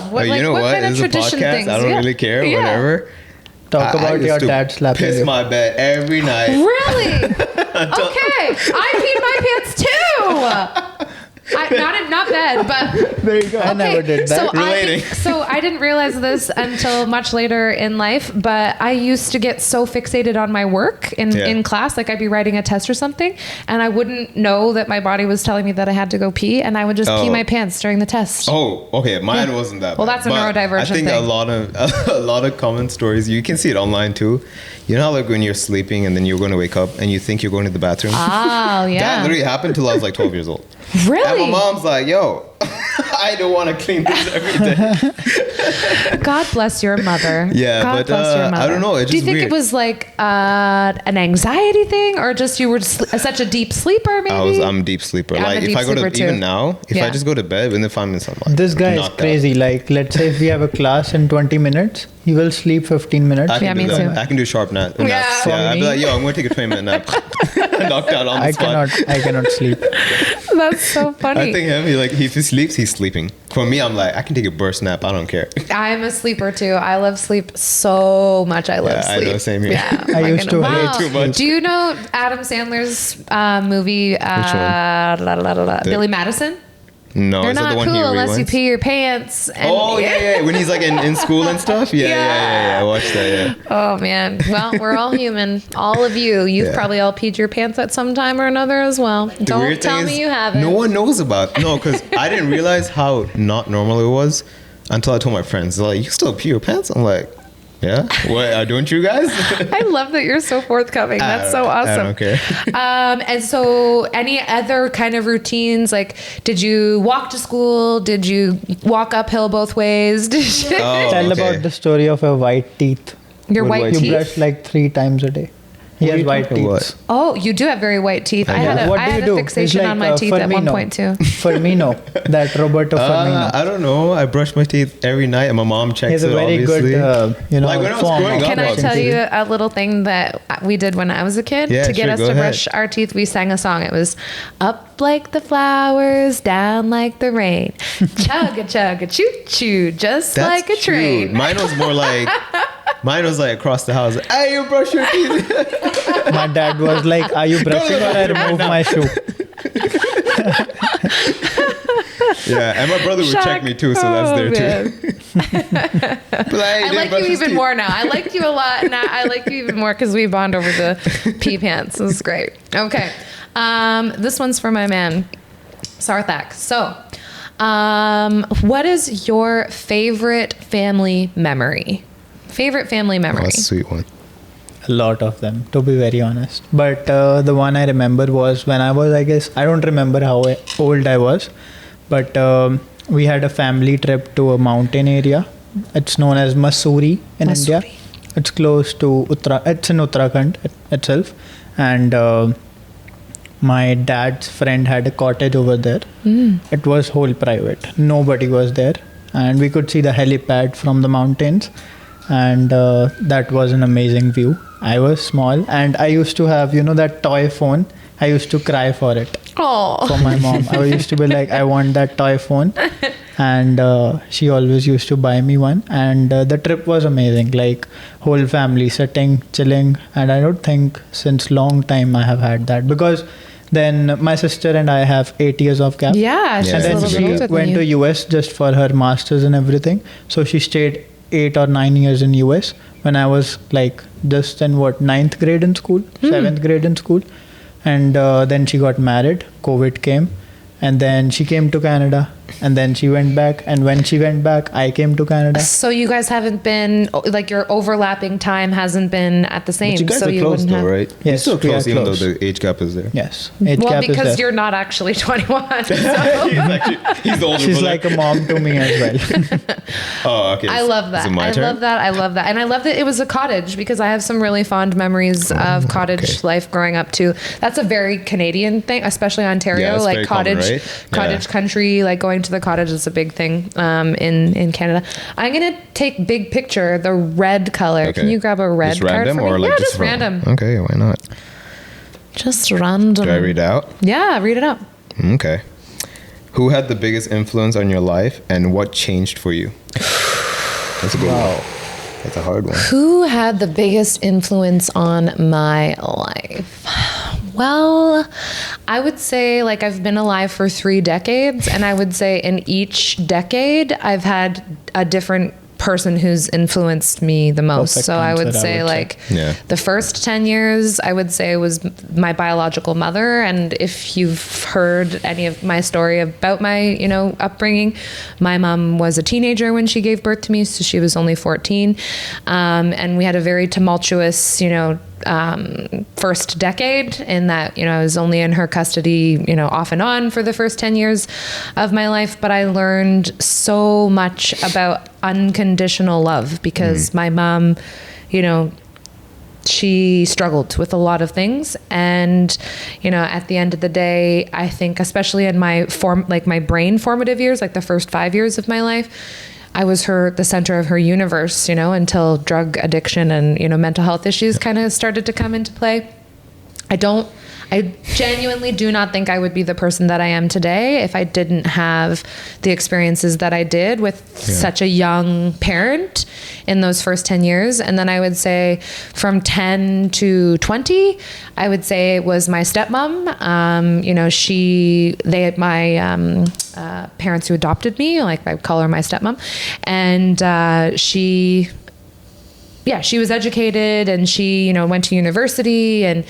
What, You know what what? kind of This is a tradition podcast. things? I don't Yeah. really care. Yeah. Whatever. Talk I about used your to dad slapping piss you. my bed every night. Really? Okay. I peed my pants too. Not bad, but There you go. I never did that. Relating. So I didn't realize this until much later in life, but I used to get so fixated on my work in class, like I'd be writing a test or something, and I wouldn't know that my body was telling me that I had to go pee, and I would just pee Oh. my pants during the test. Oh, okay. Mine wasn't that. Well, bad. that's a But neurodivergent I think thing. a lot of common stories. You can see it online too. You know how like when you're sleeping and then you're going to wake up and you think you're going to the bathroom. Oh, yeah. That literally happened till I was like 12 years old. Really? And my mom's like, "Yo, I don't want to clean this every day." God bless your mother. Yeah, God but, bless your mother. I don't know, it's Do you just think weird. it was like an anxiety thing, or just you were such a deep sleeper? Maybe. I'm a deep sleeper. I'm a Like if deep I go to sleeper too. even now, if Yeah. I just go to bed within 5 minutes, I'm like, This guy is knocked out. crazy. Like, let's say if we have a class in 20 minutes, he will sleep 15 minutes. I can Yeah, do me that. too. I can do sharp naps. Yeah. Yeah, I'd be me- like, "Yo, I'm going to take a 20-minute nap." Knocked out on the spot. I cannot sleep. That's so funny. I think him, if he sleeps, he's sleeping. For me, I'm like, I can take a burst nap. I don't care. I'm a sleeper too. I love sleep so much. I love Yeah, I sleep. know, same here. Yeah, I my used to goodness. hate Wow. too much. Do you know Adam Sandler's movie Billy Madison? No, You're is that not the one cool he unless you rewinds? pee your pants. And Oh yeah. When he's like in school and stuff. Yeah. I watched that. Yeah. Oh man. Well, we're all human. All of you. You've Yeah. probably all peed your pants at some time or another as well. The Don't weird tell thing me is, you haven't. No one knows about. No, because I didn't realize how not normal it was until I told my friends. They're like, "You still pee your pants?" I'm like, "Yeah. What? Don't you guys?" I love that you're so forthcoming. That's so awesome. I don't care. And so, any other kind of routines? Like, did you walk to school? Did you walk uphill both ways? Did you? Oh, Tell okay. about the story of your white teeth. Your white You teeth? brush like 3 times a day. He What are has you white talking teeth. about? Oh, you do have very white teeth. I had What I do had you a do? fixation It's on my like, teeth at one Firmino. point too. Firmino, that Roberto Firmino. I don't know. I brush my teeth every night, and my mom He checks has it. a very Obviously. good, Like when I was form growing of up, Can I brushing tell teeth. you a little thing that we did when I was a kid Yeah, to get sure, us go to ahead. brush our teeth? We sang a song. It was "Up like the flowers, down like the rain, chug a choo choo, just That's like a train." cute. Mine was more like. Mine was like across the house. Hey, you brush your teeth. My dad was like, "Are you brushing or I remove my shoe?" Yeah, and my brother would check me too, so that's there too. I like you even more now. I like you a lot now. I like you even more because we bond over the pee pants. This is great. Okay. This one's for my man, Sarthak. So, what is your favorite family memory? Favorite family memory? Oh, that's a sweet one. A lot of them, to be very honest. But the one I remember was when I was, I guess, I don't remember how old I was, but we had a family trip to a mountain area. It's known as Mussoorie in India. It's close to it's in Uttarakhand itself. And my dad's friend had a cottage over there. It was whole private. Nobody was there. And we could see the helipad from the mountains. And that was an amazing view. I was small and I used to have, that toy phone. I used to cry for it. Oh. For my mom. I used to be like, I want that toy phone. And she always used to buy me one. And the trip was amazing. Like whole family sitting, chilling. And I don't think since long time I have had that. Because then my sister and I have 8 years of gap. Yeah. she's And a then little bit older she went to US just for her masters and everything. So she stayed 8 or 9 years in US when I was like just in 9th grade in school, 7th grade in school. And then she got married, COVID came, and then she came to Canada, and then she went back, and when she went back, I came to Canada. So you guys haven't been, like your overlapping time hasn't been at the same. But you guys so are close though, right? Yes, You're still we are close, even close. though the age gap is there. Yes, age Well, gap is because there. you're not actually 21. So. He's the older She's brother. like a mom to me as well. Oh, okay. I love that. Is it my I turn? love that. I love that. And I love that it was a cottage because I have some really fond memories of cottage life growing up too. That's a very Canadian thing, especially Ontario. Yeah, it's like very common, cottage, right? cottage country, like going to the cottage is a big thing in Canada. I'm gonna take big picture, the red color. Okay. Can you grab a red Just card random for me? or like yeah, just just from- random. Okay, why not? Just random. Do I read out? Yeah, read it out. Okay. Who had the biggest influence on your life and what changed for you? That's a good one. That's a hard one. Who had the biggest influence on my life? Well, I would say like I've been alive for 3 decades, and I would say in each decade I've had a different person who's influenced me the most. Perfect So I would answer, I say would say. like Yeah. the first 10 years I would say was my biological mother. And if you've heard any of my story about my, upbringing, my mom was a teenager when she gave birth to me. So she was only 14. And we had a very tumultuous, first decade in that, I was only in her custody, off and on for the first 10 years of my life. But I learned so much about unconditional love because my mom, she struggled with a lot of things. And, at the end of the day, I think, especially in my my brain formative years, like the first 5 years of my life, I was the center of her universe, until drug addiction and, mental health issues kind of started to come into play. I genuinely do not think I would be the person that I am today if I didn't have the experiences that I did with such a young parent in those first 10 years. And then I would say from 10 to 20, I would say it was my stepmom. They had my parents who adopted me, like I call her my stepmom. And she was educated and she, went to university and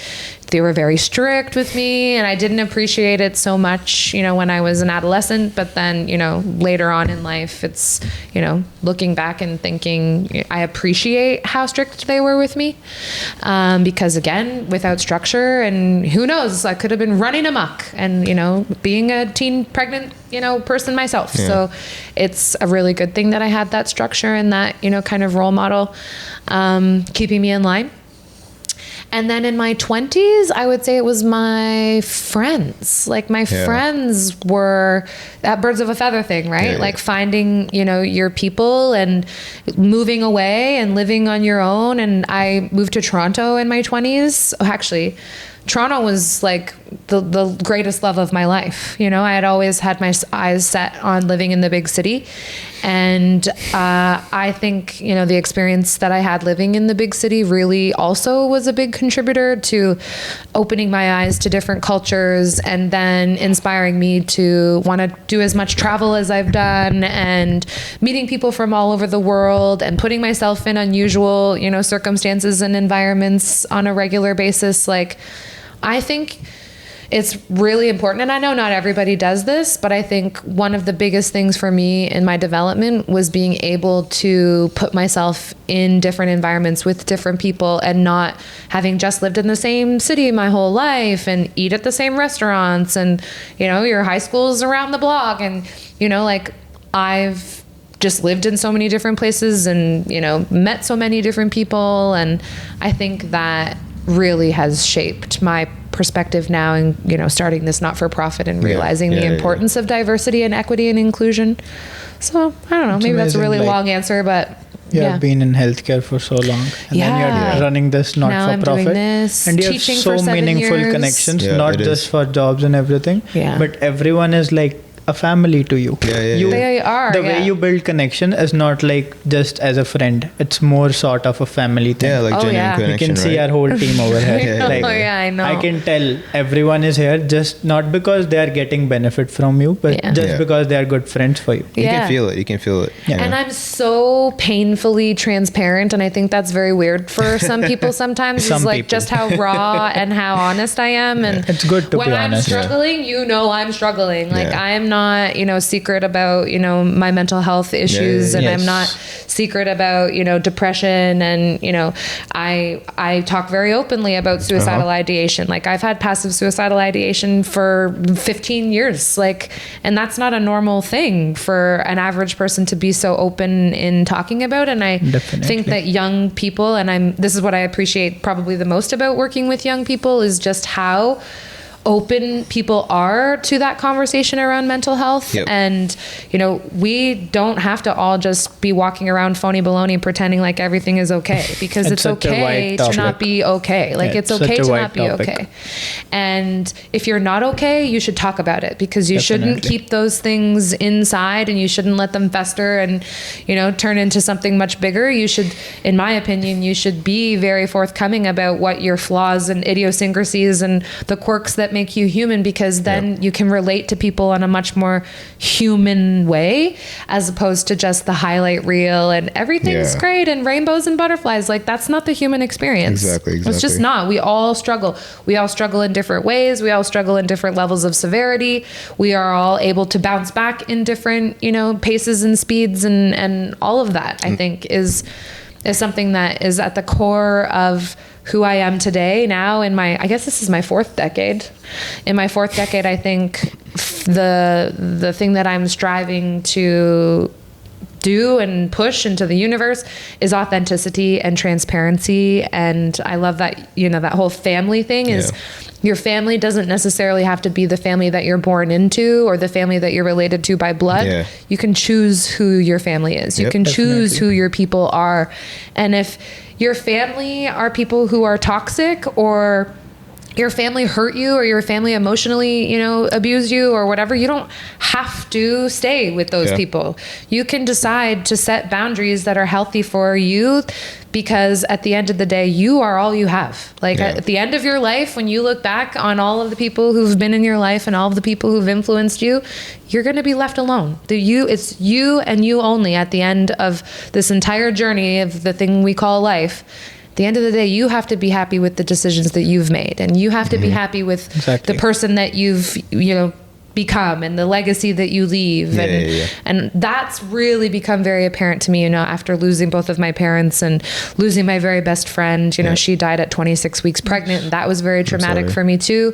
they were very strict with me and I didn't appreciate it so much, when I was an adolescent. But then, later on in life, it's, looking back and thinking I appreciate how strict they were with me. Because again, without structure and who knows, I could have been running amok and, being a teen pregnant, person myself. Yeah. So it's a really good thing that I had that structure and that, kind of role model, keeping me in line. And then in my 20s, I would say it was my friends. Like my friends were that birds of a feather thing, right? Yeah, like finding, your people and moving away and living on your own. And I moved to Toronto in my 20s. Actually, Toronto was like the greatest love of my life. You know, I had always had my eyes set on living in the big city. And I think, you know, the experience that I had living in the big city really also was a big contributor to opening my eyes to different cultures and then inspiring me to want to do as much travel as I've done and meeting people from all over the world and putting myself in unusual, you know, circumstances and environments on a regular basis. Like, I think it's really important, and I know not everybody does this, but I think one of the biggest things for me in my development was being able to put myself in different environments with different people and not having just lived in the same city my whole life and eat at the same restaurants and, you know, your high school's around the block and, you know, like I've just lived in so many different places and, you know, met so many different people, and I think that really has shaped my perspective now and, you know, starting this not-for-profit and realizing the importance of diversity and equity and inclusion. So I don't know, maybe that's a really long answer, but You've been in healthcare for so long, and then you're running this not-for-profit, and you have so meaningful connections, not just for jobs and everything, but everyone is like a family to you. They are. The way you build connection is not like just as a friend. It's more sort of a family thing. Yeah, like genuine connection. You can see our whole team over here. I know. I can tell everyone is here just not because they are getting benefit from you, but just because they are good friends for you. You can feel it. You can feel it. Yeah. And I'm so painfully transparent, and I think that's very weird for some people sometimes. Is like just how raw and how honest I am. And it's good to be honest. When I'm struggling, you know I'm struggling. Like I am not, you know, secret about, you know, my mental health issues, and I'm not secret about, you know, depression, and, you know, I talk very openly about suicidal ideation. Like I've had passive suicidal ideation for 15 years, like, and that's not a normal thing for an average person to be so open in talking about. And I think that young people, and this is what I appreciate probably the most about working with young people, is just how open people are to that conversation around mental health. And, you know, we don't have to all just be walking around phony baloney pretending like everything is okay, because it's okay to not be okay. Like it's okay to not be okay. And if you're not okay, you should talk about it, because you shouldn't keep those things inside, and you shouldn't let them fester and, you know, turn into something much bigger. You should, in my opinion, you should be very forthcoming about what your flaws and idiosyncrasies and the quirks that make you human, because then you can relate to people on a much more human way, as opposed to just the highlight reel and everything's great and rainbows and butterflies. Like that's not the human experience. Exactly. It's just not. We all struggle. We all struggle in different ways. We all struggle in different levels of severity. We are all able to bounce back in different, you know, paces and speeds, and all of that, I think, is something that is at the core of who I am today now in I guess this is my fourth decade. In my fourth decade, I think the thing that I'm striving to do and push into the universe is authenticity and transparency. And I love that, you know, that whole family thing is your family doesn't necessarily have to be the family that you're born into or the family that you're related to by blood. You can choose who your family is. You can choose who your people are. And if your family are people who are toxic, or your family hurt you, or your family emotionally, you know, abused you or whatever, you don't have to stay with those people. You can decide to set boundaries that are healthy for you, because at the end of the day, you are all you have. Like at the end of your life, when you look back on all of the people who've been in your life and all of the people who've influenced you, you're going to be left alone. It's you and you only at the end of this entire journey of the thing we call life. At the end of the day, you have to be happy with the decisions that you've made, and you have to be happy with the person that you've, you know, become and the legacy that you leave. And that's really become very apparent to me, you know, after losing both of my parents and losing my very best friend. You know, she died at 26 weeks pregnant, and that was very traumatic for me too.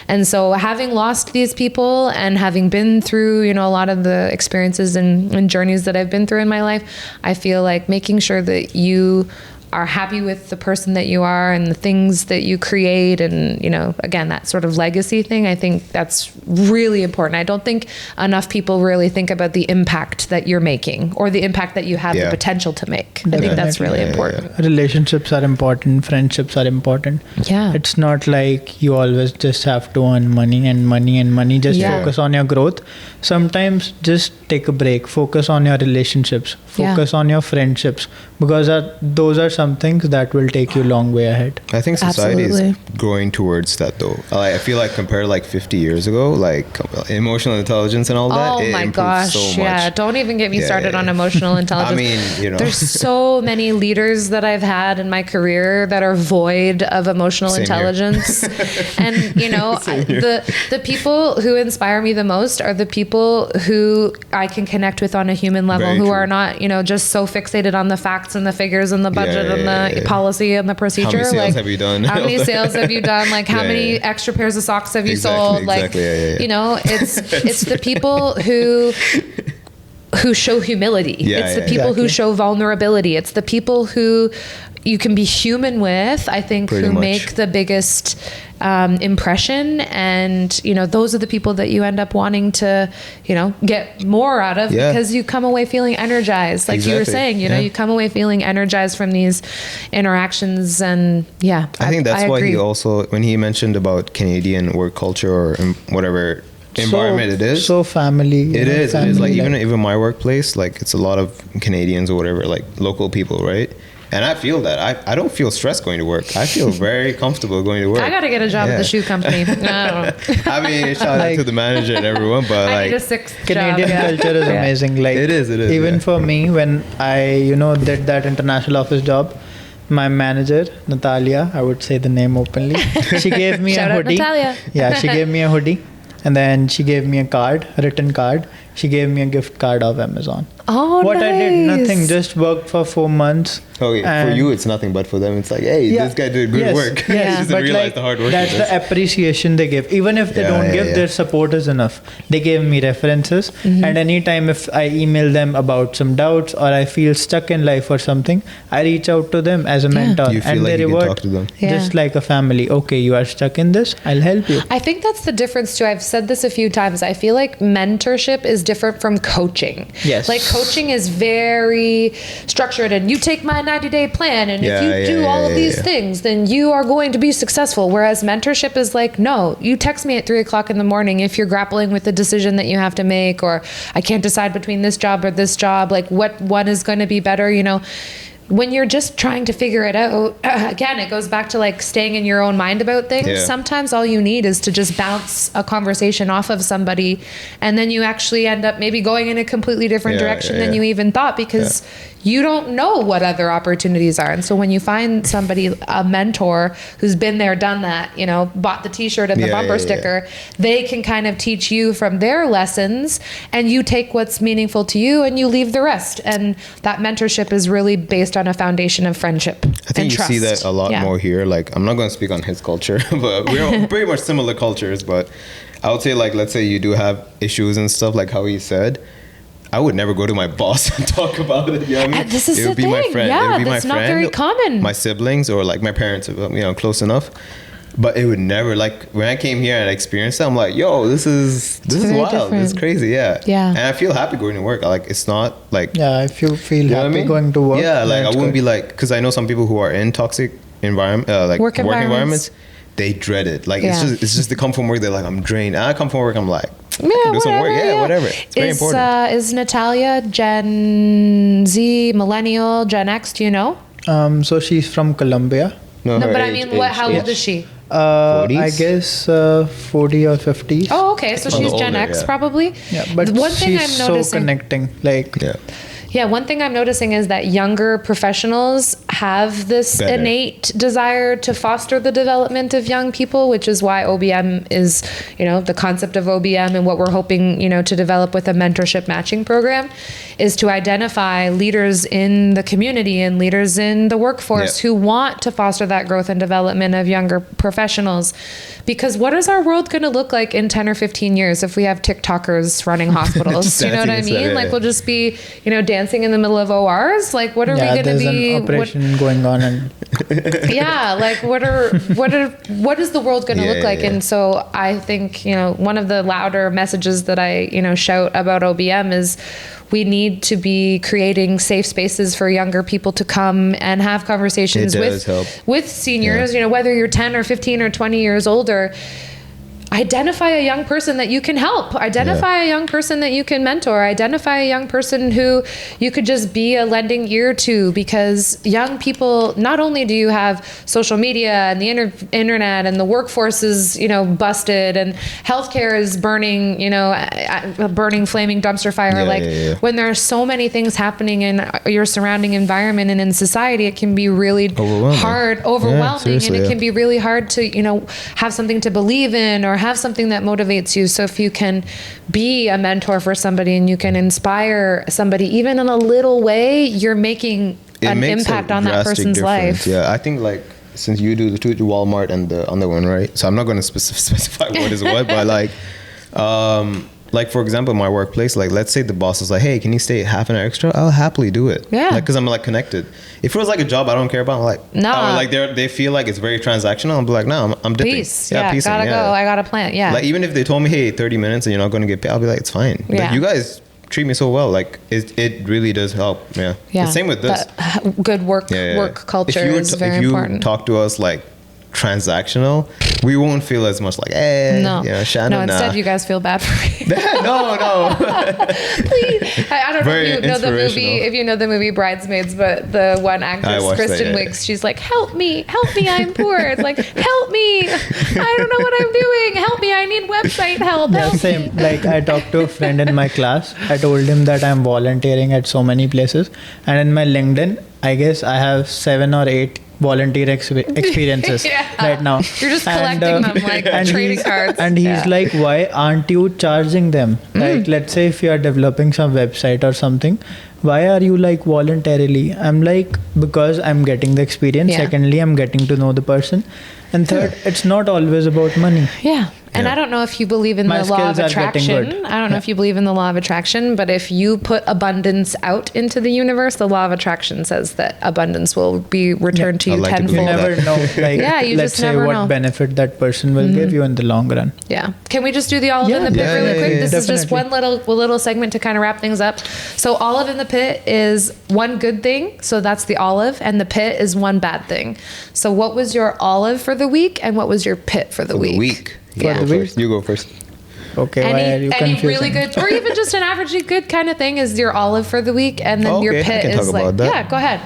And so having lost these people and having been through, you know, a lot of the experiences and journeys that I've been through in my life, I feel like making sure that you are happy with the person that you are and the things that you create, and again, that sort of legacy thing, I think that's really important. I don't think enough people really think about the impact that you're making or the impact that you have the potential to make. I think that's really important. Relationships are important, friendships are important. Yeah. It's not like you always just have to earn money and money and money. Just focus on your growth. Sometimes just take a break, focus on your relationships, focus on your friendships, because those are some things that will take you a long way ahead. I think society is going towards that though. I feel like compared to like 50 years ago, like emotional intelligence and all that, oh my gosh, so much. Yeah, don't even get me started on emotional intelligence. I mean, there's so many leaders that I've had in my career that are void of emotional intelligence. And the people who inspire me the most are the people who I can connect with on a human level, who are not just so fixated on the facts and the figures and the budget and the policy and the procedure. How many sales have you done? How many sales have you done? Like how many extra pairs of socks have you sold? Like it's the people who show humility. It's the people who show vulnerability. It's the people who you can be human with, I think, who make the biggest impression. And, those are the people that you end up wanting to, get more out of because you come away feeling energized. Like you were saying, you come away feeling energized from these interactions. And I think that's why he also, when he mentioned about Canadian work culture or whatever environment it is, so family, it is like even my workplace, like it's a lot of Canadians or whatever, like local people, right? And I feel that I don't feel stressed going to work. I feel very comfortable going to work. I got to get a job at the shoe company. I don't know. I mean, shout out to the manager and everyone, but I need a sixth Canadian culture is amazing. Like it is. Even for me, when I did that international office job, my manager Natalia, I would say the name openly, she gave me a hoodie. Shout out Natalia. Yeah, she gave me a hoodie, and then she gave me a written card. She gave me a gift card of Amazon. Oh, what nice. I did, nothing, just worked for 4 months. Okay, for you it's nothing, but for them it's like, hey, this guy did good work. Yes, He doesn't realize the hard work. That's the appreciation they give. Even if they don't give, their support is enough. They gave me references, and anytime if I email them about some doubts or I feel stuck in life or something, I reach out to them as a mentor, You feel and like they you can reward talk to them. just like a family. Okay, you are stuck in this, I'll help you. I think that's the difference too. I've said this a few times. I feel like mentorship is different from coaching. Yes. Like coaching is very structured, and you take my 90-day plan, and if you do all of these things, then you are going to be successful. Whereas mentorship is like, no, you text me at 3:00 in the morning if you're grappling with the decision that you have to make, or I can't decide between this job or this job, like what one is going to be better, when you're just trying to figure it out, again, it goes back to like staying in your own mind about things. Yeah. Sometimes all you need is to just bounce a conversation off of somebody, and then you actually end up maybe going in a completely different direction than you even thought, because you don't know what other opportunities are. And so when you find somebody, a mentor who's been there, done that, bought the t-shirt and the bumper sticker, they can kind of teach you from their lessons, and you take what's meaningful to you and you leave the rest. And that mentorship is really based on a foundation of friendship and trust. I think you see that a lot more here. Like, I'm not going to speak on his culture, but we're pretty much similar cultures. But I would say, like, let's say you do have issues and stuff, like how he said, I would never go to my boss and talk about it. You know what I mean? This is it would the be thing. my friend. Yeah, it would be that's my not friend, very common. My siblings or like my parents, close enough. But it would never, like, when I came here and I experienced it, I'm like, yo, this is wild. Different. This is crazy. Yeah. And I feel happy going to work. Like, it's not like, if you feel happy going to work. Yeah, like I wouldn't be like, because I know some people who are in toxic environment, like work environments, they dread it. Like it's just they come from work, they're like, I'm drained. And I come from work, I'm like, I can do some work. Whatever. It's very important. Is Natalia Gen Z, Millennial, Gen X? Do you know? So she's from Colombia. No, but I mean, how old is she? 40s? I guess 40 or 50. Oh, okay. So she's Gen X probably. Yeah, but one thing she's I'm noticing, so connecting. Like, yeah, one thing I'm noticing is that younger professionals have this innate desire to foster the development of young people, which is why OBM is, the concept of OBM and what we're hoping, to develop with a mentorship matching program is to identify leaders in the community and leaders in the workforce who want to foster that growth and development of younger professionals. Because what is our world going to look like in 10 or 15 years if we have TikTokers running hospitals? You know what I mean? Like we'll just be, dancing dancing in the middle of ORs? Like, what are we going to there's be? an operation going on, and Yeah, like what is the world going to look like? And so I think, one of the louder messages that I, shout about OBM is we need to be creating safe spaces for younger people to come and have conversations with seniors, whether you're 10 or 15 or 20 years older. Identify a young person that you can help. Identify a young person that you can mentor. Identify a young person who you could just be a lending ear to, because young people, not only do you have social media and the internet and the workforce is, busted and healthcare is burning, a burning flaming dumpster fire. When there are so many things happening in your surrounding environment and in society, it can be really overwhelming, and it can be really hard to, have something to believe in or have something that motivates you. So if you can be a mentor for somebody and you can inspire somebody, even in a little way, you're making an impact on that person's life. Yeah, I think since you do the Walmart and the other one, right? So I'm not going to specify what is what, but for example, my workplace, let's say the boss is like, hey, can you stay half an hour extra? I'll happily do it. Yeah. Because I'm connected. If it was a job I don't care about, I'm like, no. They feel like it's very transactional. I'm like, no, I'm dipping. Peace. Yeah, gotta go. I got a plan. Yeah. Even if they told me, hey, 30 minutes and you're not going to get paid, I'll be like, it's fine. Yeah. You guys treat me so well. It really does help. Yeah. Yeah. The same with this. Good work culture is very important. If you talk to us transactional, we won't feel as much Shannon. No, instead you guys feel bad for me. No. Please. I don't know if you know the movie. If you know the movie Bridesmaids, but the one actress, Kristen Wiig, she's like, help me, I'm poor. It's like, help me, I don't know what I'm doing. Help me, I need website help. Help same. me. I talked to a friend in my class. I told him that I'm volunteering at so many places, and in my LinkedIn, I guess I have 7 or 8 volunteer experiences right now. You're just collecting them like trading cards. And he's like, why aren't you charging them? Let's say if you are developing some website or something, why are you voluntarily? I'm like, because I'm getting the experience. Yeah. Secondly, I'm getting to know the person. And third, it's not always about money. Yeah. And I don't know if you believe in the law of attraction. I don't know if you believe in the law of attraction, but if you put abundance out into the universe, the law of attraction says that abundance will be returned to you tenfold. You never know. Let's say what benefit that person will give you in the long run. Yeah. Can we just do the olive in the pit really quick? This is just one little segment to kind of wrap things up. So olive in the pit is one good thing. So that's the olive, and the pit is one bad thing. So what was your olive for the week, and what was your pit for the week? You go first. Okay, why are you confusing? Any really good, or even just an averagely good kind of thing is your olive for the week, and then your pit is go ahead.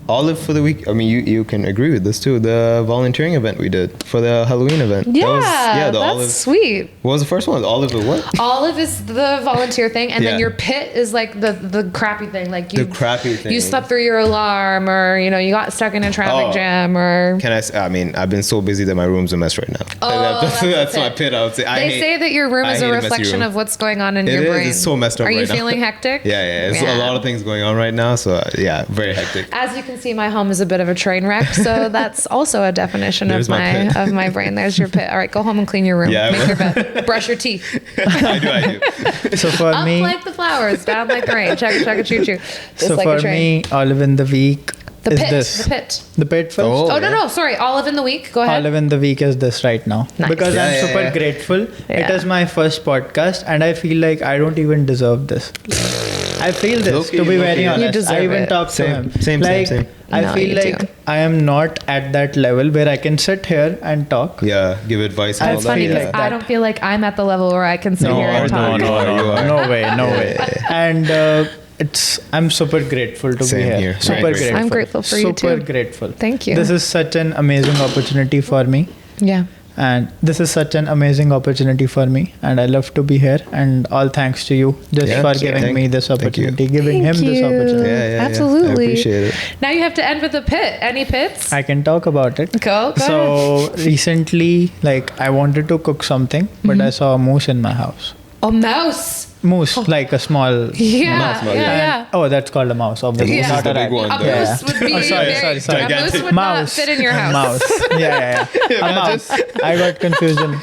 Olive for the week. I mean, you can agree with this too. The volunteering event we did for the Halloween event. That's olive, sweet. What was the first one? Olive with what? Olive is the volunteer thing, and then your pit is the crappy thing. The crappy thing. You slept through your alarm, or you got stuck in a traffic jam, or. I mean, I've been so busy that my room's a mess right now. That's my pit. I would say. They say that your room is a reflection of what's going on in your brain. It's so messed up. Are you feeling hectic? Yeah. It's a lot of things going on right now. So very hectic. As you can see, my home is a bit of a train wreck, so that's also a definition of my brain. There's your pit. All right, go home and clean your room. Make your bed. Brush your teeth. I do. So for up me, like the flowers, down like the rain. Chugga choo choo. So for me, olive in the week is this. The pit first. No. Sorry, olive in the week. Go ahead. Olive in the week is this right now. Nice. Because I'm super grateful. It is my first podcast, and I feel like I don't even deserve this. I feel this, to be very honest. I even talk to him. Same. I feel like I am not at that level where I can sit here and talk. Yeah, give advice. That's funny because I don't feel like I'm at the level where I can sit here and talk. No way. And I'm super grateful to be here. Super grateful. I'm grateful for you too. Super grateful. Thank you. This is such an amazing opportunity for me. Yeah. And this is such an amazing opportunity for me, and I love to be here. And all thanks to you for giving me this opportunity, giving him this opportunity. Absolutely. I appreciate it. Now you have to end with a pit. Any pits? I can talk about it. Go So recently, I wanted to cook something, but I saw a moose in my house. A mouse. Moose, like a small mouse. Yeah. Oh, that's called a mouse, obviously. Yeah. Not a rat. A moose would be sorry. A mouse would not fit in your house. Mouse. Yeah. A mouse. I got confusion.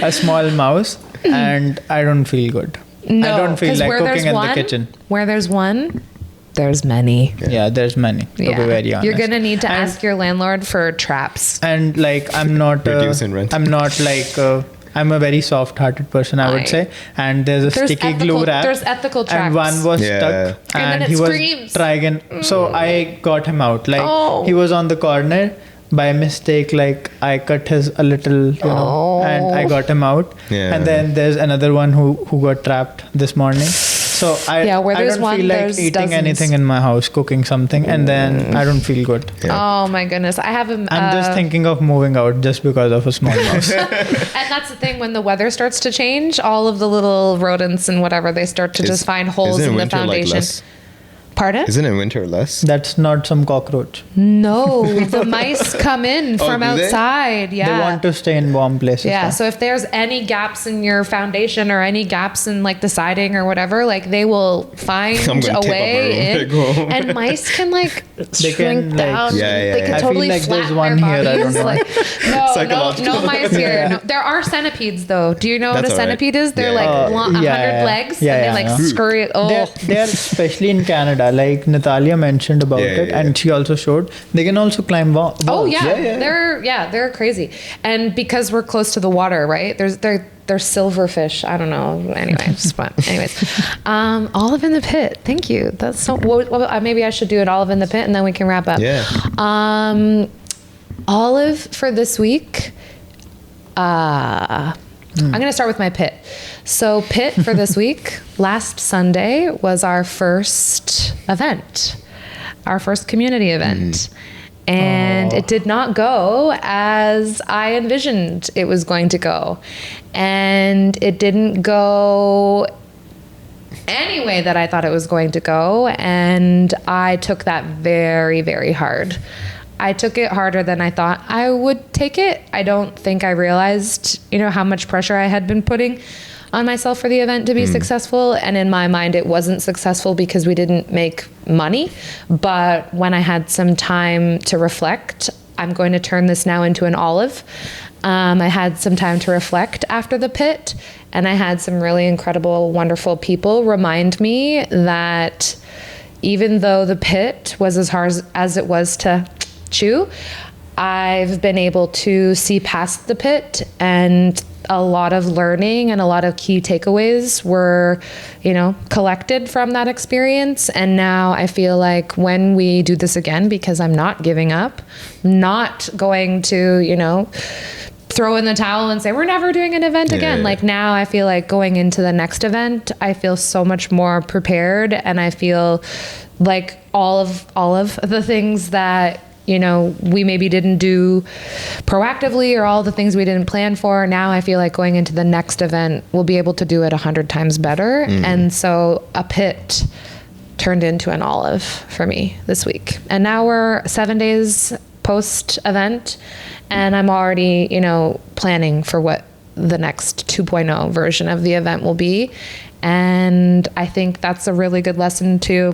A small mouse, and I don't feel good. No, I don't feel 'cause like where cooking there's in one, the kitchen. Where there's one, there's many. Yeah, there's many, to be very honest. You're gonna need to And- ask your landlord for traps. And like, I'm not, Reducing rent. I'm not like, I'm a very soft-hearted person, I would say. And there's a There's sticky glue wrap. There's ethical traps. And one was Yeah. stuck, And then it he was screams. trying. So I got him out. Like Oh. he was on the corner. By mistake, like I cut his a little, and I got him out. Yeah. And then there's another one who got trapped this morning. So where I there's don't one, feel like there's eating dozens. anything in my house, cooking something, and then I don't feel good. Yeah. Oh my goodness. I have a I'm just thinking of moving out just because of a small mouse. and that's the thing, when the weather starts to change, all of the little rodents and whatever, they start to just find holes Isn't in the winter foundation. less? Pardon? Isn't it winter less? That's not some cockroach. No, the mice come in from do they? outside. Yeah. They want to stay in warm places. Yeah, huh? so if there's any gaps in your foundation or any gaps in like the siding or whatever, like they will find I'm gonna a take way up a room. in. And mice can like They shrink can, like- down. Yeah, They yeah, can yeah. I feel totally like there's flatten one their here, I bodies. don't know. Like, no Psychological. mice here. No. There are centipedes though. Do you know what That's a all right. centipede is? They're Yeah. like 100 yeah. legs Yeah, and yeah, they like yeah. scurry. Oh. They're especially in Canada. Like Natalia mentioned about Yeah, it, yeah, and yeah. she also showed they can also climb walls. Oh yeah. Yeah. They're crazy. And because we're close to the water, right? They're silverfish. I don't know. Anyway, just fun. Anyways, olive in the pit. Thank you. That's so. Well, maybe I should do an olive in the pit, and then we can wrap up. Yeah. Olive for this week. I'm gonna start with my pit. So pit for this week. Last Sunday was our first event, our first community event. And it did not go as I envisioned it was going to go. And it didn't go any way that I thought it was going to go. And I took that very, very hard. I took it harder than I thought I would take it. I don't think I realized, how much pressure I had been putting on myself for the event to be successful. And in my mind, it wasn't successful because we didn't make money. But when I had some time to reflect, I'm going to turn this now into an olive. I had some time to reflect after the pit, and I had some really incredible, wonderful people remind me that even though the pit was as hard as it was to chew, I've been able to see past the pit, and a lot of learning and a lot of key takeaways were, collected from that experience. And now I feel like when we do this again, because I'm not giving up, not going to, throw in the towel and say, we're never doing an event again. Yeah. Like now I feel like going into the next event, I feel so much more prepared, and I feel like all of the things that we maybe didn't do proactively, or all the things we didn't plan for. Now I feel like going into the next event, we'll be able to do it 100 times better. And so a pit turned into an olive for me this week. And now we're 7 days post event, and I'm already, planning for what the next 2.0 version of the event will be. And I think that's a really good lesson to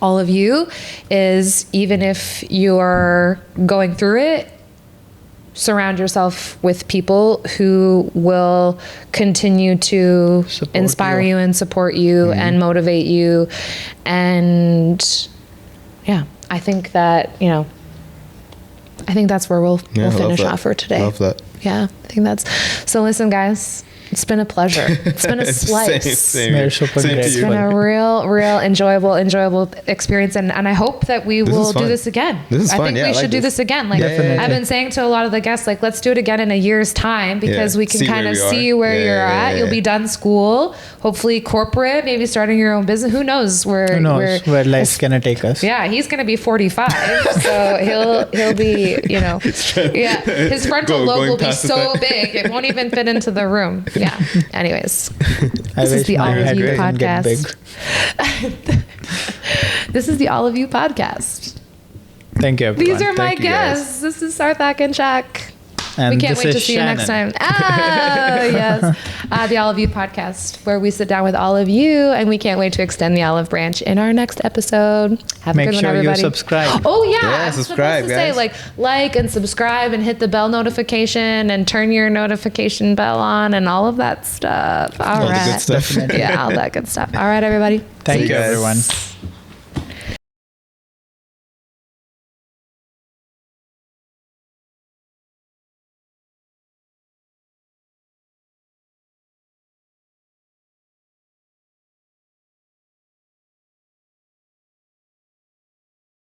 all of you, is even if you're going through it, surround yourself with people who will continue to inspire you and support you and motivate you. And yeah, I think that, I think that's where we'll finish off for today. Love that. Yeah, I think that's, so listen guys, it's been a pleasure. It's been a slice. Same They're here. super Same great. to It's you. been a real enjoyable experience, and I hope that we will is do fun. this again. This is I fun. think Yeah, we I like should do this. this again. Like Definitely. I've been saying to a lot of the guests, like let's do it again in a year's time, because Yeah. we can See kind where of we are. see where Yeah, you're yeah, at. yeah, You'll yeah. be done school, hopefully corporate, maybe starting your own business. Who knows Who knows where life's gonna take us? Yeah, he's gonna be 45, so he'll be, his frontal Going lobe will be past the so time. big it won't even fit into the room. Yeah. Anyways, I This is wish the my All of head You doesn't get podcast. big. this is the All of You podcast. Thank you, everyone. These are my Thank you, guys. guests. This is Sarthak and Shak. And we can't this wait to is see you next Shannon. time. Oh, yes. The Olive You podcast, where we sit down with all of you, and we can't wait to extend the olive branch in our next episode. Have a Make good sure one, you everybody. subscribe. Oh, yeah. Yeah, I'm subscribe, supposed to say, guys. like and subscribe and hit the bell notification and turn your notification bell on and all of that stuff. All All the right. good stuff. Yeah, all that good stuff. All right, everybody. Thank See you, you guys. everyone.